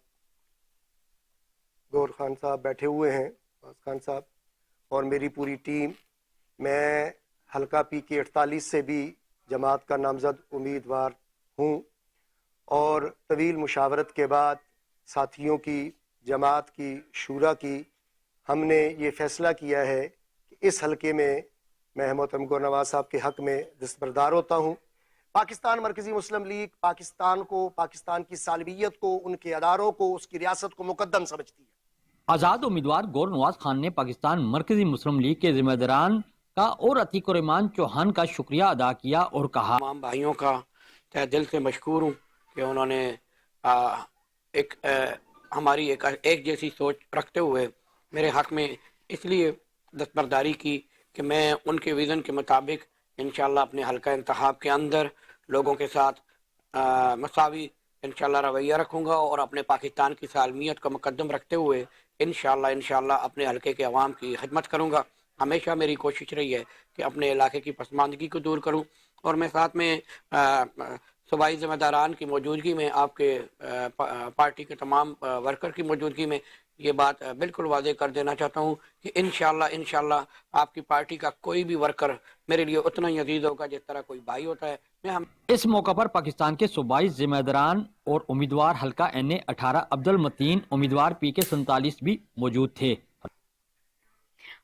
گور خان صاحب بیٹھے ہوئے ہیں, خان صاحب, اور میری پوری ٹیم. میں حلقہ پی کے 48 سے بھی جماعت کا نامزد امیدوار ہوں, اور طویل مشاورت کے بعد ساتھیوں کی, جماعت کی, شورا کی, ہم نے یہ فیصلہ کیا ہے کہ اس حلقے میں میں محترم گور نواز صاحب کے حق میں دستبردار ہوتا ہوں. پاکستان مرکزی مسلم لیگ پاکستان کو, پاکستان کی سالمیت کو, ان کے اداروں کو, اس کی ریاست کو مقدم سمجھتی ہے. آزاد امیدوار گور نواز خان نے پاکستان مرکزی مسلم لیگ کے ذمہ داران کا اور عتیق الرحمان چوہان کا شکریہ ادا کیا اور کہا, تمام بھائیوں کا تہ دل سے مشکور ہوں کہ انہوں نے ہماری ایک جیسی سوچ رکھتے ہوئے میرے حق میں اس لیے دستبرداری کی کہ میں ان کے ویژن کے مطابق انشاءاللہ اپنے حلقہ انتخاب کے اندر لوگوں کے ساتھ مساوی انشاءاللہ رویہ رکھوں گا, اور اپنے پاکستان کی سالمیت کو مقدم رکھتے ہوئے انشاءاللہ اپنے حلقے کے عوام کی خدمت کروں گا. ہمیشہ میری کوشش رہی ہے کہ اپنے علاقے کی پسماندگی کو دور کروں, اور میں ساتھ میں صوبائی ذمہ داران کی موجودگی میں, آپ کے پارٹی کے تمام ورکر کی موجودگی میں یہ بات بالکل واضح کر دینا چاہتا ہوں کہ انشاءاللہ آپ کی پارٹی کا کوئی بھی ورکر میرے لیے اتنا ہی عزیز ہوگا جس طرح کوئی بھائی ہوتا ہے. اس موقع پر پاکستان کے صوبائی ذمہ داران اور امیدوار حلقہ NA 18 عبد المتین, امیدوار PK 47 بھی موجود تھے.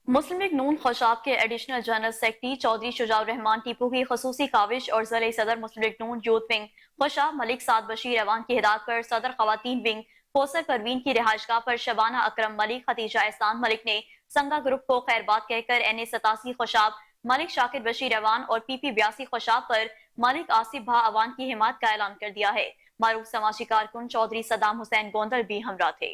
مسلم لیگ نون خوشاب کے ایڈیشنل جنرل سیکرٹری چودھری شجاع الرحمان ٹیپو کی خصوصی کاوش اور ضلعی صدر مسلم لیگ نون یوتھ ونگ خوشاب ملک سعد بشیر اعوان کی ہدایت پر صدر خواتین ونگ کوثر پروین کی رہائش گاہ پر شبانہ اکرم ملک, خدیجہ احسان ملک نے سنگا گروپ کو خیر بات کہہ کر NA 87 خوشاب ملک شاکر بشیر اعوان اور PP 82 خوشاب پر ملک آصف بھا اعوان کی حمایت کا اعلان کر دیا ہے. معروف سماجی کارکن چودھری صدام حسین گوندل بھی ہمراہ تھے.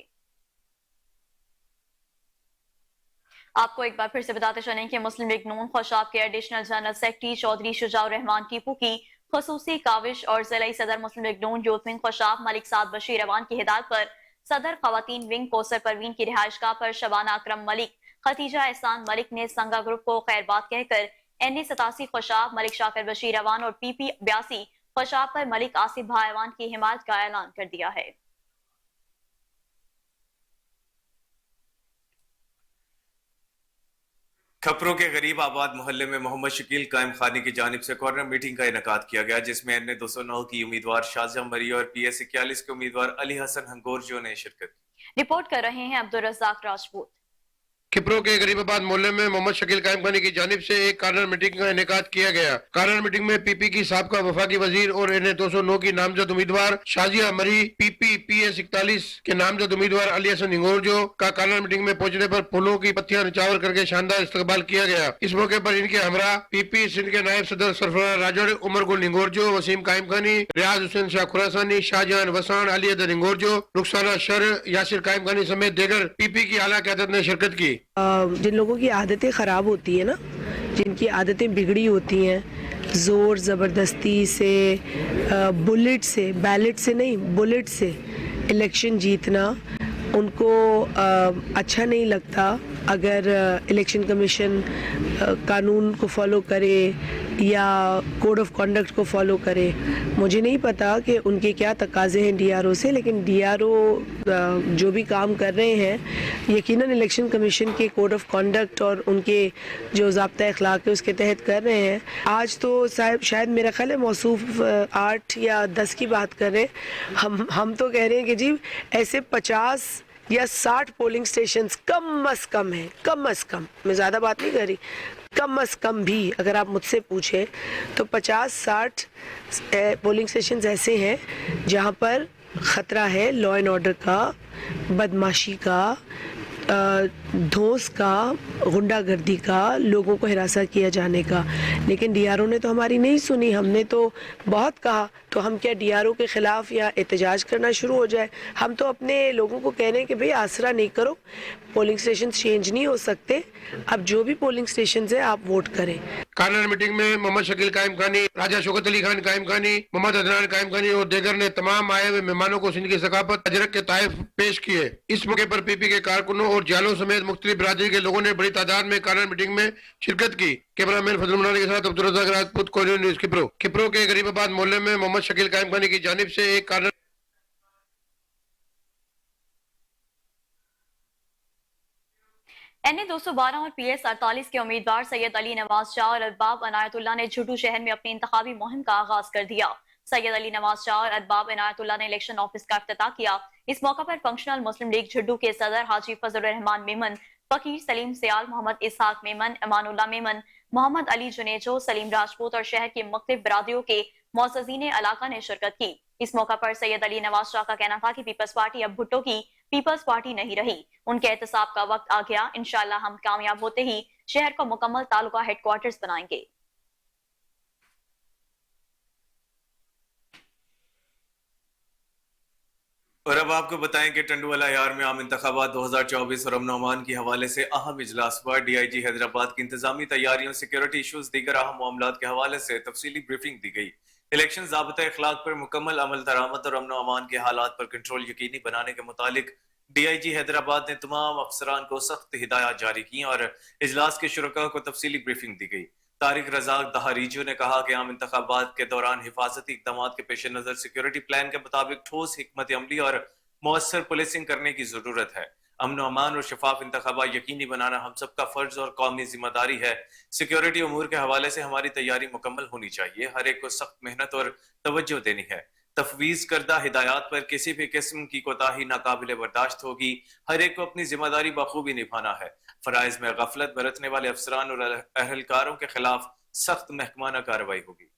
آپ کو ایک بار پھر سے بتاتے چلیں کہ مسلم لیگ نون خوشاب کے ایڈیشنل جنرل سیکرٹری چودھری شجاع الرحمان ٹیپو کی خصوصی کاوش اور ضلعی صدر مسلم لیگ نون یوتھ ونگ خوشاب ملک سعد بشیر اعوان کی ہدایت پر صدر خواتین ونگ کوثر پروین کی رہائش گاہ پر شبانہ اکرم ملک, خدیجہ احسان ملک نے سنگا گروپ کو خیر بات کہہ کر NA 87 خوشاب ملک شاکر بشیر اعوان اور PP 82 خوشاب پر ملک آصف بھا اعوان کی حمایت کا اعلان کر دیا ہے. کھپروں کے غریب آباد محلے میں محمد شکیل قائم خانی کی جانب سے کارنر میٹنگ کا انعقاد کیا گیا, جس میں NA 209 کی امیدوار شازیہ مری اور PS 41 کے امیدوار علی حسن ہنگورجو نے شرکت کی. رپورٹ کر رہے ہیں عبدالرزاق راجپوت. کھپروں کے غریب آباد محلے میں محمد شکیل قائم خانی کی جانب سے ایک کارنر میٹنگ کا انعقاد کیا گیا. کارنر میٹنگ میں PP کی سابقہ وفاقی وزیر اور NA 209 کی نامزد امیدوار شازیہ مری, PP PS 41 کے نامزد امیدوار علی حسن ہنگورجو کا کارنر میٹنگ میں پہنچنے پر پھولوں کی پتیاں نچاور کر کے شاندار استقبال کیا گیا. اس موقع پر ان کے ہمراہ PP سندھ کے نائب صدر سرفراز راجوڑ, عمر گل ہنگورجو, وسیم قائم خانی, ریاض حسین شاہ خراسانی, شاہجہان وسان, علی حیدر ہنگورجو, رخسانہ شر, یاسر قائم خانی سمیت دیگر PP کی اعلیٰ قیادت نے شرکت کی. جن لوگوں کی عادتیں خراب ہوتی ہیں نا, جن کی عادتیں بگڑی ہوتی ہیں, زور زبردستی سے, بلٹ سے, بیلٹ سے نہیں بلٹ سے الیکشن جیتنا, ان کو اچھا نہیں لگتا. اگر الیکشن کمیشن قانون کو فالو کرے یا کوڈ آف کنڈکٹ کو فالو کرے, مجھے نہیں پتا کہ ان کے کیا تقاضے ہیں DRO سے, لیکن DRO جو بھی کام کر رہے ہیں یقیناً الیکشن کمیشن کے کوڈ آف کنڈکٹ اور ان کے جو ضابطہ اخلاق ہے اس کے تحت کر رہے ہیں. آج تو صاحب شاید میرا خیال ہے موصوف 8 یا 10 کی بات کر رہے ہیں, ہم تو کہہ رہے ہیں کہ جی ایسے 50 یا 60 پولنگ سٹیشنز کم از کم ہیں, کم از کم, میں زیادہ بات نہیں کر رہی, کم از کم بھی اگر آپ مجھ سے پوچھیں تو 50-60 پولنگ سٹیشنز ایسے ہیں جہاں پر خطرہ ہے لا اینڈ آرڈر کا, بدماشی کا, دھوس کا, غنڈہ گردی کا, لوگوں کو ہراساں کیا جانے کا. لیکن DRO نے تو ہماری نہیں سنی, ہم نے تو بہت کہا, تو ہم کیا DRO کے خلاف یا احتجاج کرنا شروع ہو جائے؟ ہم تو اپنے لوگوں کو کہہ رہے ہیں کہ بھئی آسرا نہیں کرو, پولنگ سٹیشنز چینج نہیں ہو سکتے, اب جو بھی پولنگ سٹیشنز ہیں آپ ووٹ کریں. कार्नर मीटिंग में मोहम्मद शकील कायम खानी, राजा शौकत अली खान कायम खानी, मोहम्मद अदनान कायम खानी और दीगर ने तमाम आए हुए मेहमानों को सिंध की सकाफत अजरक के ताइफ पेश किए। इस मौके पर पीपी के कारकुनों और जालों समेत मुख्तलिफ बिरादरी के लोगों ने बड़ी तादाद में कार्नर मीटिंग में शिरकत की। कैमरामैन फजल मुनानी के साथ अब्दुल रज़ाक राजपूत, कोरियर न्यूज़ किप्रो के गरीबाबाद मोहल्ले में मोहम्मद शकील कायम खानी की जानिब से एक कार्नर NA 212 और PS 48 के उम्मीदवार सैयद अली नवाज शाह और अदबाब अनायतुल्लाह ने झुड्डू शहर में अपनी इंतखाबी मुहिम का आगाज कर दिया। सैयद अली नवाज शाह और अदबाब अनायतुल्लाह ने इलेक्शन ऑफिस का इफ्तिताह किया। इस मौका पर फंक्शनल मुस्लिम लीग झुड्डू के सदर हाजी फजल रहमान मेमन, फकीर सलीम सियाल, मोहम्मद इसहाक मेमन, अमानुल्लाह मेमन, मोहम्मद अली जुनेजो, सलीम राजपूत और शहर की मुख्तलिफ बिरादरियों के मोअज़्ज़िज़ीन इलाका ने शिरकत की। इस मौका पर सैयद अली नवाज शाह का कहना था कि पीपल्स पार्टी अब भुट्टो की पीपल्स पार्टी नहीं रही, उनके एहतसाब का वक्त आ गया। इंशाअल्लाह हम कामयाब होते ही शहर को मुकम्मल तालुका हेडक्वार्टर्स बनाएंगे। और अब आपको बताएं कि टंडुवाला यार में आम इंतखाबात 2024 और अमन अमान के हवाले से अहम इजलास हुआ। DIG हैदराबाद की इंतजामी तैयारियों, सिक्योरिटी इशूज, दीगर अहम मामलात के हवाले से तफसीली ब्रीफिंग दी गई। इलेक्शन ज़ाब्ता इखलाक पर मुकम्मल अमल दरामद और अमन अमान के हालात पर कंट्रोल यकीनी बनाने के मुतालिक DIG हैदराबाद ने तमाम अफसरान को सख्त हिदायत जारी की और इजलास के शुरका को तफसीली ब्रीफिंग दी गई। तारिक रज़ाक दहारीजू ने कहा कि आम इंतखाबात के दौरान हिफाजती इक़दाम के पेश नज़र सिक्योरिटी प्लान के मुताबिक ठोस हिकमत अमली और मौसर पुलिसिंग करने की जरूरत है। अमन अमान और शफाफ इंतखाबा यकीनी बनाना हम सबका फर्ज और कौमी जिम्मेदारी है। सिक्योरिटी उमूर के हवाले से हमारी तैयारी मुकम्मल होनी चाहिए। हर एक को सख्त मेहनत और तवज्जो देनी है। तफवीज करदा हिदायत पर किसी भी किस्म की कोताही नाकाबिले बर्दाश्त होगी। हर एक को अपनी जिम्मेदारी बखूबी निभाना है। फराइज में गफलत बरतने वाले अफसरान और अहलकारों के खिलाफ सख्त महकमाना कार्रवाई होगी।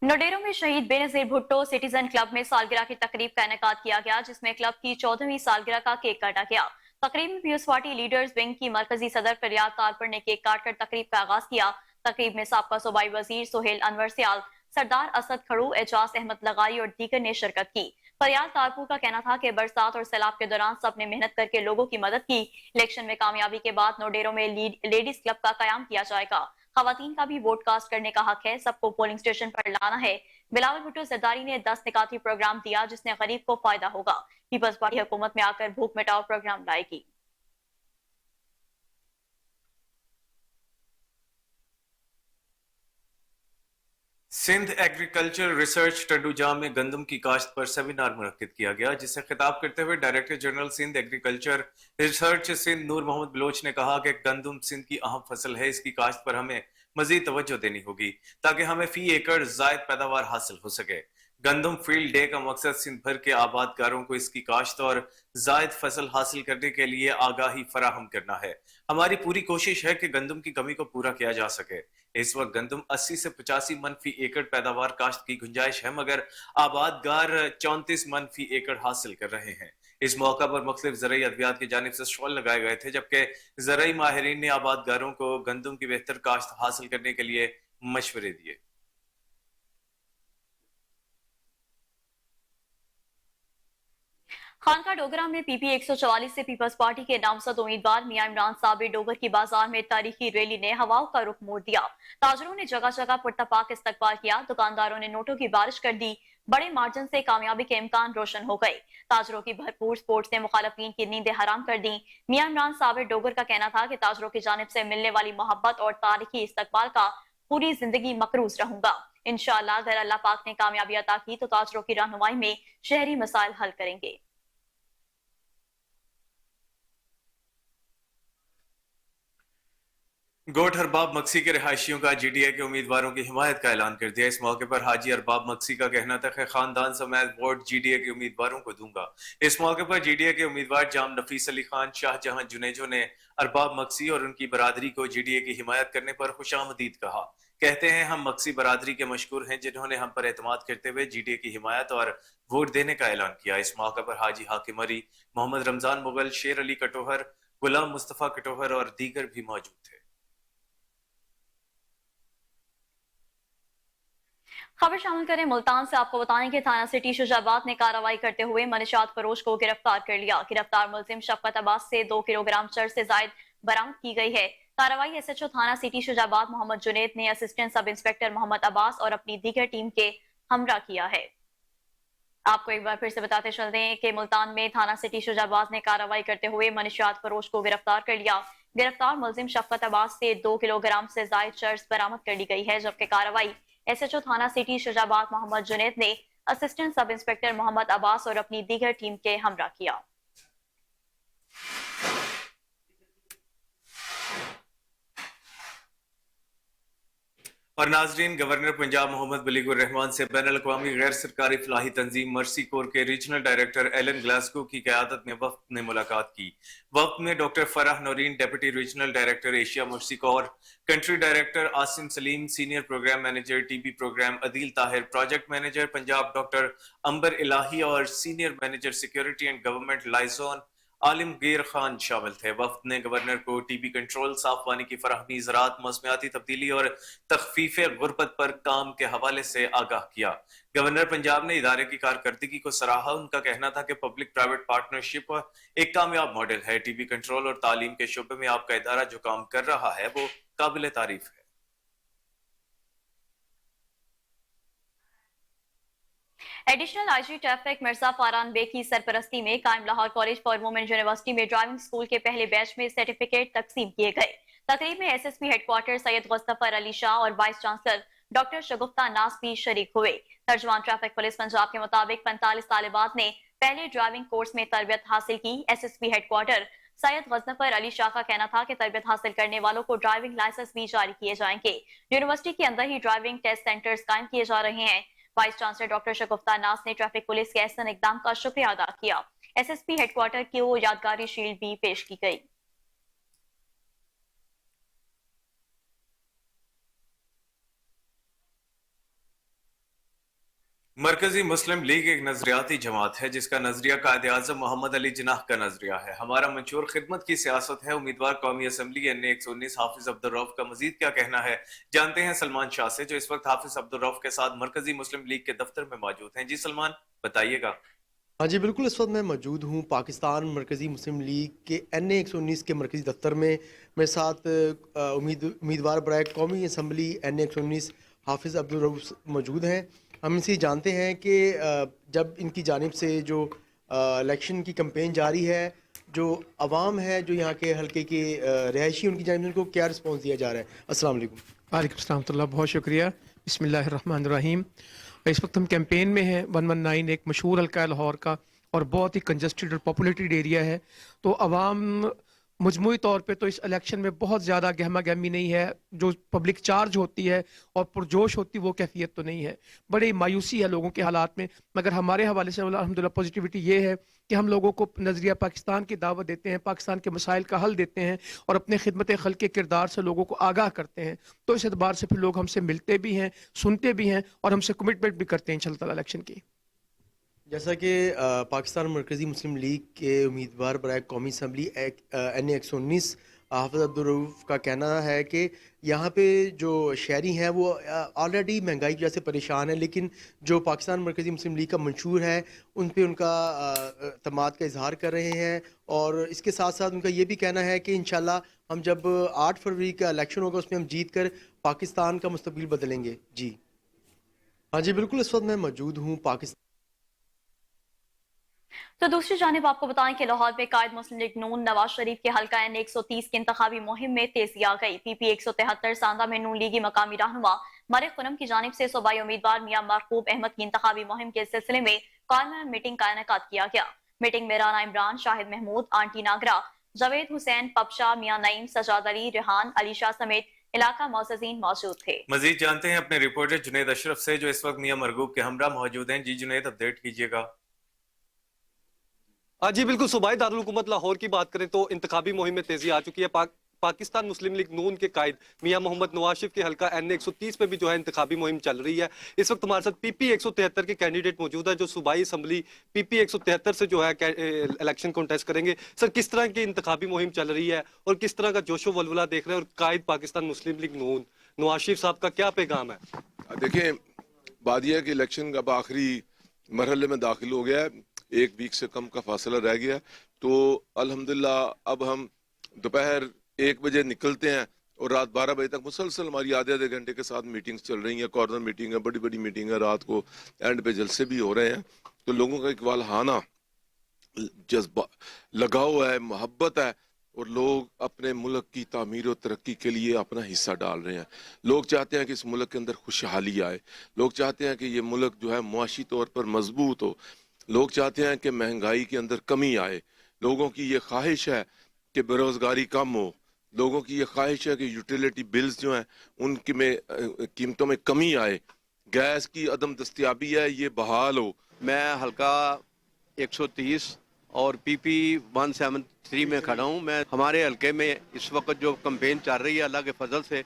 नोडेरो में शहीद बेनजीर भुट्टो सिटीजन क्लब में सालगिरह की तकरीब का इनेकाद किया गया, जिसमें क्लब की 14वीं सालगिरह का केक काटा गया। तकरीब में पीपल्स पार्टी लीडर्स विंग की मरकजी सदर फरियाद तालपुर ने केक काटकर तकरीब का आगाज किया। तकरीब में साबका सूबाई वजीर सोहेल अनवर सियाल, सरदार असद खड़ू, एजाज अहमद लगाई और दीगर ने शिरकत की। फरियाद तालपुर का कहना था कि बरसात और सैलाब के दौरान सबने मेहनत करके लोगों की मदद की। इलेक्शन में कामयाबी के बाद नोडेरो में लेडीज क्लब का कयाम किया जाएगा। खवातीन का भी वोट कास्ट करने का हक है, सबको पोलिंग स्टेशन पर लाना है। बिलावल भुट्टो जरदारी ने 10 निकाती प्रोग्राम दिया जिसने गरीब को फायदा होगा। पीपल्स पार्टी हुकूमत में आकर भूख मिटाओ प्रोग्राम लाएगी। सिंध एग्रीकल्चर रिसर्च टंडूजाम में गंदम की काश्त पर सेमिनार मुनक्किद किया गया, जिसे खिताब करते हुए director general Sindh agriculture research Sindh Noor Mohammad Baloch ने कहा कि गंदम सिंध की अहम फसल है। इसकी काश्त पर हमें मजीद तवज्जो देनी होगी ताकि हमें फी एकड़ जायद पैदावार हासिल हो सके। गंदम फील्ड डे का मकसद सिंध भर के आबादकारों को इसकी काश्त और जायद फसल हासिल करने के लिए आगाही फराहम करना है। हमारी पूरी कोशिश है कि गंदम की कमी को पूरा किया जा सके। इस वक्त गंदम 80 से 85 मन फी एकड़ पैदावार काश्त की गुंजाइश है, मगर आबादगार 34 मन फी एकड़ हासिल कर रहे हैं। इस मौका पर मुख्तलिफ ज़राई अद्वियात की जानिब से स्टॉल लगाए गए थे, जबकि ज़राई माहिरीन ने आबादगारों को गंदम की बेहतर काश्त हासिल करने के लिए मशवरे दिए। खानका डोगरा में PP 144 से पीपल्स पार्टी के नामजद उम्मीदवार मियां इमरान साबिर डोगर की बाजार में तारीखी रैली ने हवाओं का रुख मोड़ दिया। ताजरों ने जगह जगह पुरतपाक इस्तकबाल किया। दुकानदारों ने नोटों की बारिश कर दी। बड़े मार्जिन से कामयाबी के इम्कान रोशन हो गए। ताजरों की भरपूर सपोर्ट से मुखालफीन की नींदें हराम कर दी। मियां इमरान साबिर डोगर का कहना था कि ताजरों की जानिब से मिलने वाली मोहब्बत और तारीखी इस्तकबाल का पूरी जिंदगी मकरूज रहूंगा। इंशाअल्लाह अगर अल्लाह पाक ने कामयाबी अता की तो ताजरों की रहनुमाई में शहरी मसाइल हल करेंगे। गोट अरबाब मक्सी के रिहायशियों का GDA के उम्मीदवारों की हिमायत का ऐलान कर दिया। इस मौके पर हाजी अरबाब मक्सी का कहना था कि खानदान समेत वोट GDA के उम्मीदवारों को दूंगा। इस मौके पर GDA के उम्मीदवार जाम नफीस अली खान, शाहजहां जुनेजो ने अरबाब मक्सी और उनकी बरादरी को GDA की हिमायत करने पर खुशामदीद कहा। कहते हैं हम मक्सी बरादरी के मशकूर हैं जिन्होंने हम पर एतमाद करते हुए GDA की हिमायत और वोट देने का ऐलान किया। इस मौके पर हाजी हाकिम अली, मोहम्मद रमजान मुगल, शेर अली कटोहर, गुलाम मुस्तफा कटोहर और दीगर भी मौजूद थे। खबर शामिल करें मुल्तान से। आपको बताएं कि थाना सिटी शुजाबाद ने कार्रवाई करते हुए मनशियात फरोश को गिरफ्तार कर लिया। गिरफ्तार मुलजिम शफकत अब्बास से 2 किलोग्राम चरस से जायद बरामद की गई है। कार्रवाई SHO थाना सिटी शुजाबाद मोहम्मद जुनेद ने assistant sub inspector Mohammad Abbas और अपनी दीगर टीम के हमरा किया है। आपको एक बार फिर से बताते चलते हैं कि मुल्तान में थाना सिटी शुजाबाद ने कार्रवाई करते हुए मनशियात फरोश को गिरफ्तार कर लिया। गिरफ्तार मुलजिम शफकत अब्बास से 2 किलोग्राम से जायद चरस बरामद कर ली गई है, जबकि कार्रवाई SHO थाना सिटी शुजाबाद मोहम्मद जुनेद ने assistant sub inspector Mohammad Abbas और अपनी दीगर टीम के हमरा किया। और नाजरीन, गवर्नर पंजाब मोहम्मद बलीगुर रहमान से बैनुल अक़वामी गैर सरकारी फलाही तंजीम मर्सी कोर के रीजनल डायरेक्टर एलन ग्लासगो की क़यादत में वफ़द ने मुलाकात की। वफ़द में doctor Farah Naureen, deputy regional director Asia Mercy Corps, country director Asim Saleem, senior program manager TB program Adeel Tahir, project manager Punjab doctor Amber Ilahi और senior manager security and government liaison Alamgir Khan शामिल थे। वफ़द ने गवर्नर को TB कंट्रोल, साफ पानी की फराहमी, ज़राअत, मौसमियाती तब्दीली और तख़फ़ीफ़े गुर्बत पर काम के हवाले से आगाह किया। गवर्नर पंजाब ने इदारे की कारकर्दगी को सराहा। उनका कहना था कि पब्लिक प्राइवेट पार्टनरशिप एक कामयाब मॉडल है। TB कंट्रोल और तालीम के शोबे में आपका इदारा जो काम कर रहा है वो काबिल तारीफ है। Additional IG traffic Mirza Faran Baig की सरपरस्ती में कायम Lahore college for women university में ड्राइविंग स्कूल के पहले बैच में सर्टिफिकेट तकसीम किए गए। तकरीब में SSP हेडक्वार्टर सैयद गस्तफर अली शाह और वाइस चांसलर डॉक्टर शगुफ्ता नास भी शरीक हुए। तर्जुमान ट्रैफिक पुलिस पंजाब के मुताबिक 45 तालिबात ने पहले ड्राइविंग कोर्स में तरबियत हासिल की। SSP हेडक्वार्टर सैयद गस्तफर अली शाह का कहना था कि तरबियत हासिल करने वालों को ड्राइविंग लाइसेंस भी जारी किए जाएंगे। यूनिवर्सिटी के अंदर ही ड्राइविंग टेस्ट सेंटर्स कायम किए जा रहे हैं। वाइस चांसलर डॉक्टर शगुफ्ता नास ने ट्रैफिक पुलिस के एहसन इकदाम का शुक्रिया अदा किया। SSP हेडक्वार्टर को यादगारी शील्ड भी पेश की गई। मरकजी मुस्लिम लीग एक नजरियाती जमात है जिसका नजरिया कायदे आज़म मोहम्मद अली जिन्नाह का नजरिया है। हमारा मंशूर खिदमत की सियासत है। उम्मीदवार कौमी असम्बली NA 119 हाफिज अब्दुल रऊफ का मजीद क्या कहना है, जानते हैं सलमान शाह से, जो इस वक्त हाफिज अब्दुल रऊफ के साथ मरकजी मुस्लिम लीग के दफ्तर में मौजूद हैं। जी सलमान, बताइएगा। हाँ जी बिल्कुल, इस वक्त मैं मौजूद हूँ पाकिस्तान मरकज़ी मुस्लिम लीग के NA 119 के मरकज़ी दफ्तर में। मेरे साथ उम्मीदवार बराए कौमी असम्बली NA 119 हाफिज़ अब्दुल रऊफ मौजूद हैं। हम इनसे जानते हैं कि जब इनकी जानिब से जो इलेक्शन की कैंपेन जारी है, जो अवाम है, जो यहाँ के हल्के के रहायशी, उनकी जानिब से उनको क्या रिस्पॉन्स दिया जा रहा है? अस्सलाम वालेकुम। वालेकुम सलाम, बहुत शुक्रिया। बिस्मिल्लाहिर्रहमानिर्रहीम। इस वक्त हम कैंपेन में हैं। 119 एक मशहूर हल्का है लाहौर का और बहुत ही कंजस्टेड और पॉपुलेटेड एरिया है। तो अवाम मजमूई तौर पे तो इस इलेक्शन में बहुत ज़्यादा गहमा गहमी नहीं है। जो पब्लिक चार्ज होती है और पुरजोश होती है वो कैफियत तो नहीं है। बड़ी मायूसी है लोगों के हालात में, मगर हमारे हवाले से अल्हम्दुलिल्लाह पॉजिटिविटी ये है कि हम लोगों को नज़रिया पाकिस्तान की दावत देते हैं, पाकिस्तान के मसाइल का हल देते हैं और अपने खिदमत खल्क के किरदार से लोगों को आगाह करते हैं। तो इस एतबार से फिर लोग हमसे मिलते भी हैं, सुनते भी हैं और हमसे कमिटमेंट भी करते हैं इंशाअल्लाह इलेक्शन की। जैसा कि पाकिस्तान मरकज़ी मुस्लिम लीग के उम्मीदवार बराए कौमी असम्बली NA 119 हाफिज़ अब्दुल रऊफ का कहना है कि यहाँ पे जो शहरी हैं वो ऑलरेडी महंगाई की वजह से परेशान है, लेकिन जो पाकिस्तान मरकज़ी मुस्लिम लीग का मंशूर है उन पे उनका तमाद का इजहार कर रहे हैं। और इसके साथ साथ उनका ये भी कहना है कि इंशाल्लाह हम जब 8 फरवरी का इलेक्शन होगा उसमें हम जीत कर पाकिस्तान का मुस्तकबिल बदलेंगे। जी हाँ जी बिल्कुल, इस वक्त मैं मौजूद हूँ पाकिस्तान। तो दूसरी जानिब आपको बताएं कि लाहौर में कायद मुस्लिम लीग नून नवाज शरीफ के हल्का NA 130 की इंतखाबी मुहिम में तेजी आ गई। PP 173 सांदा में नून लीगी मकामी रहनुमा मरिक खुरम की जानिब से सूबाई उम्मीदवार मियां मरकूब अहमद की इंतखाबी मुहिम के सिलसिले में कॉमन मीटिंग का इनेकाद किया गया। मीटिंग में राना इमरान, शाहिद महमूद, आंटी नागरा, जावेद हुसैन, पबशा, मियां नईम, सजाद अली, रेहान, अली शाह समेत इलाका मौजूदीन मौजूद थे। मजीद जानते हैं अपने रिपोर्टर जुनेद अशरफ से, जो इस वक्त मियां मरकूब के हमरा मौजूद हैं। जी जुनेद, अपडेट कीजिएगा। जी बिल्कुल, सूबाई दारुल हुकूमत लाहौर की बात करें तो इंतखाबी मुहिम में तेजी आ चुकी है। पाकिस्तान मुस्लिम लीग नून के कायद मियां मोहम्मद नवाज शरीफ के हल्का NA 130 में भी जो है इंतखाबी मुहिम चल रही है। इस वक्त हमारे साथ PP 173 के कैंडिडेट मौजूद है जो सूबाई असम्बली PP 173 से जो है इलेक्शन कॉन्टेस्ट करेंगे। सर, किस तरह की इंतखाबी मुहिम चल रही है और किस तरह का जोशो वलवला देख रहे हैं, और कायद पाकिस्तान मुस्लिम लीग नून नवाज शरीफ साहब का क्या पैगाम है? देखिए, बादिया के इलेक्शन अब आखिरी मरहले में दाखिल हो गया है, 1 वीक से कम का फासला रह गया। तो अल्हम्दुलिल्लाह अब हम दोपहर 1 बजे निकलते हैं और रात 12 बजे तक मुसलसल हमारी आधे घंटे के साथ मीटिंग्स चल रही हैं, कॉर्नर मीटिंग है, बड़ी बड़ी मीटिंग है, रात को एंड पे जलसे भी हो रहे हैं। तो लोगों का इकबालहाना जज्बा लगाव है, मोहब्बत है, और लोग अपने मुल्क की तामीर और तरक्की के लिए अपना हिस्सा डाल रहे हैं। लोग चाहते हैं कि इस मुल्क के अंदर खुशहाली आए, लोग चाहते हैं कि ये मुल्क जो है मुआशी तौर पर मजबूत हो, लोग चाहते हैं कि महंगाई के अंदर कमी आए, लोगों की ये ख्वाहिश है कि बेरोज़गारी कम हो, लोगों की ये ख्वाहिश है कि यूटिलिटी बिल्स जो हैं उनकी में कीमतों में कमी आए, गैस की अदम दस्तयाबी है ये बहाल हो। मैं हल्का 130 और पीपी 173 में खड़ा हूँ। मैं हमारे हल्के में इस वक्त जो कैंपेन चल रही है, अल्लाह के फजल से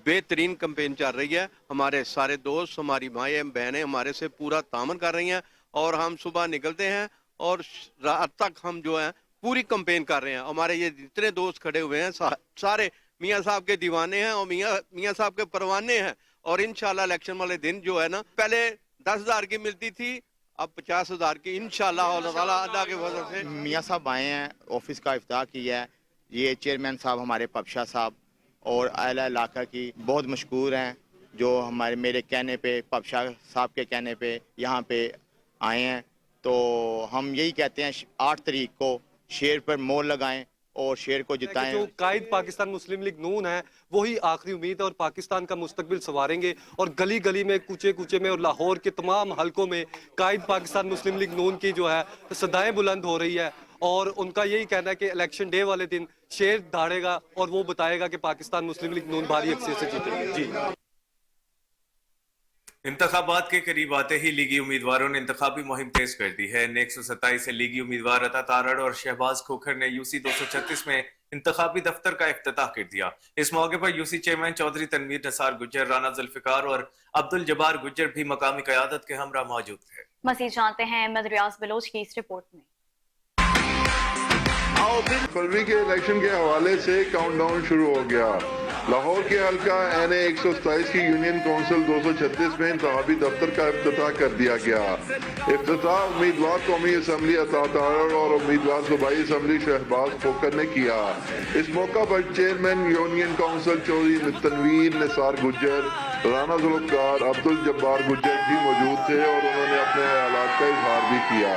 बेहतरीन कैंपेन चल रही है। हमारे सारे दोस्त, हमारी माएँ बहनें हमारे से पूरा तामन कर रही हैं और हम सुबह निकलते हैं और रात तक हम जो है पूरी कैंपेन कर रहे हैं। हमारे ये जितने दोस्त खड़े हुए हैं सारे मियाँ साहब के दीवाने हैं और मियाँ साहब के परवाने हैं। और इंशाल्लाह इलेक्शन वाले दिन जो है ना, पहले 10,000 की मिलती थी, अब 50,000 की इंशाल्लाह अल्लाह के फजल से। मियाँ साहब आए हैं, ऑफिस का इफ्ताह किया है। ये चेयरमैन साहब हमारे पबशा साहब और आला इलाका की बहुत मशहूर हैं, जो हमारे मेरे कहने पे, पबशा साहब के कहने पे यहाँ पे आए हैं। तो हम यही कहते हैं 8 तारीख को शेर पर मोहर लगाएं और शेर को जिताएं। जो कायद पाकिस्तान मुस्लिम लीग नून है वही आखिरी उम्मीद है और पाकिस्तान का मुस्तकबिल संवारेंगे। और गली गली में, कूचे कूचे में और लाहौर के तमाम हलकों में कायद पाकिस्तान मुस्लिम लीग नून की जो है सदाएं बुलंद हो रही है। और उनका यही कहना है कि इलेक्शन डे वाले दिन शेर दहाड़ेगा और वो बताएगा कि पाकिस्तान मुस्लिम लीग नून भारी अक्सर से जीतेगी। जी। इंतखाबात के करीब आते ही लीगी उम्मीदवारों ने इंतखाबी मुहिम तेज कर दी है। NA-127 से लीगी उम्मीदवार अता तारड़ और शहबाज खोखर ने UC 236 में इंतखाबी दफ्तर का इफ्तिताह कर दिया। इस मौके पर UC चेयरमैन चौधरी तनवीर निसार गुज्जर, राना जुल्फिकार और अब्दुल जब्बार गुज्जर भी मकामी क़यादत के हमरा मौजूद थे। मज़ीद जानते हैं अहमद रियाज बलोच की इस रिपोर्ट में। फरवरी के इलेक्शन के हवाले से काउंटडाउन शुरू हो गया। लाहौर के हल्का NA-127 की यूनियन काउंसिल 236 में इंतखाबी दफ्तर का इफ्तिताह कर दिया गया। इफ्तिताह उम्मीदवार कौमी असम्बली अता तारड़ और उम्मीदवार सूबाई असम्बली शहबाज खोखर ने किया। इस मौका पर chairman union council Chaudhry Tanveer Nisar Gujjar, Rana Zulfiqar, Abdul Jabbar Gujjar भी मौजूद थे और उन्होंने अपने ख्यालात का इजहार भी किया।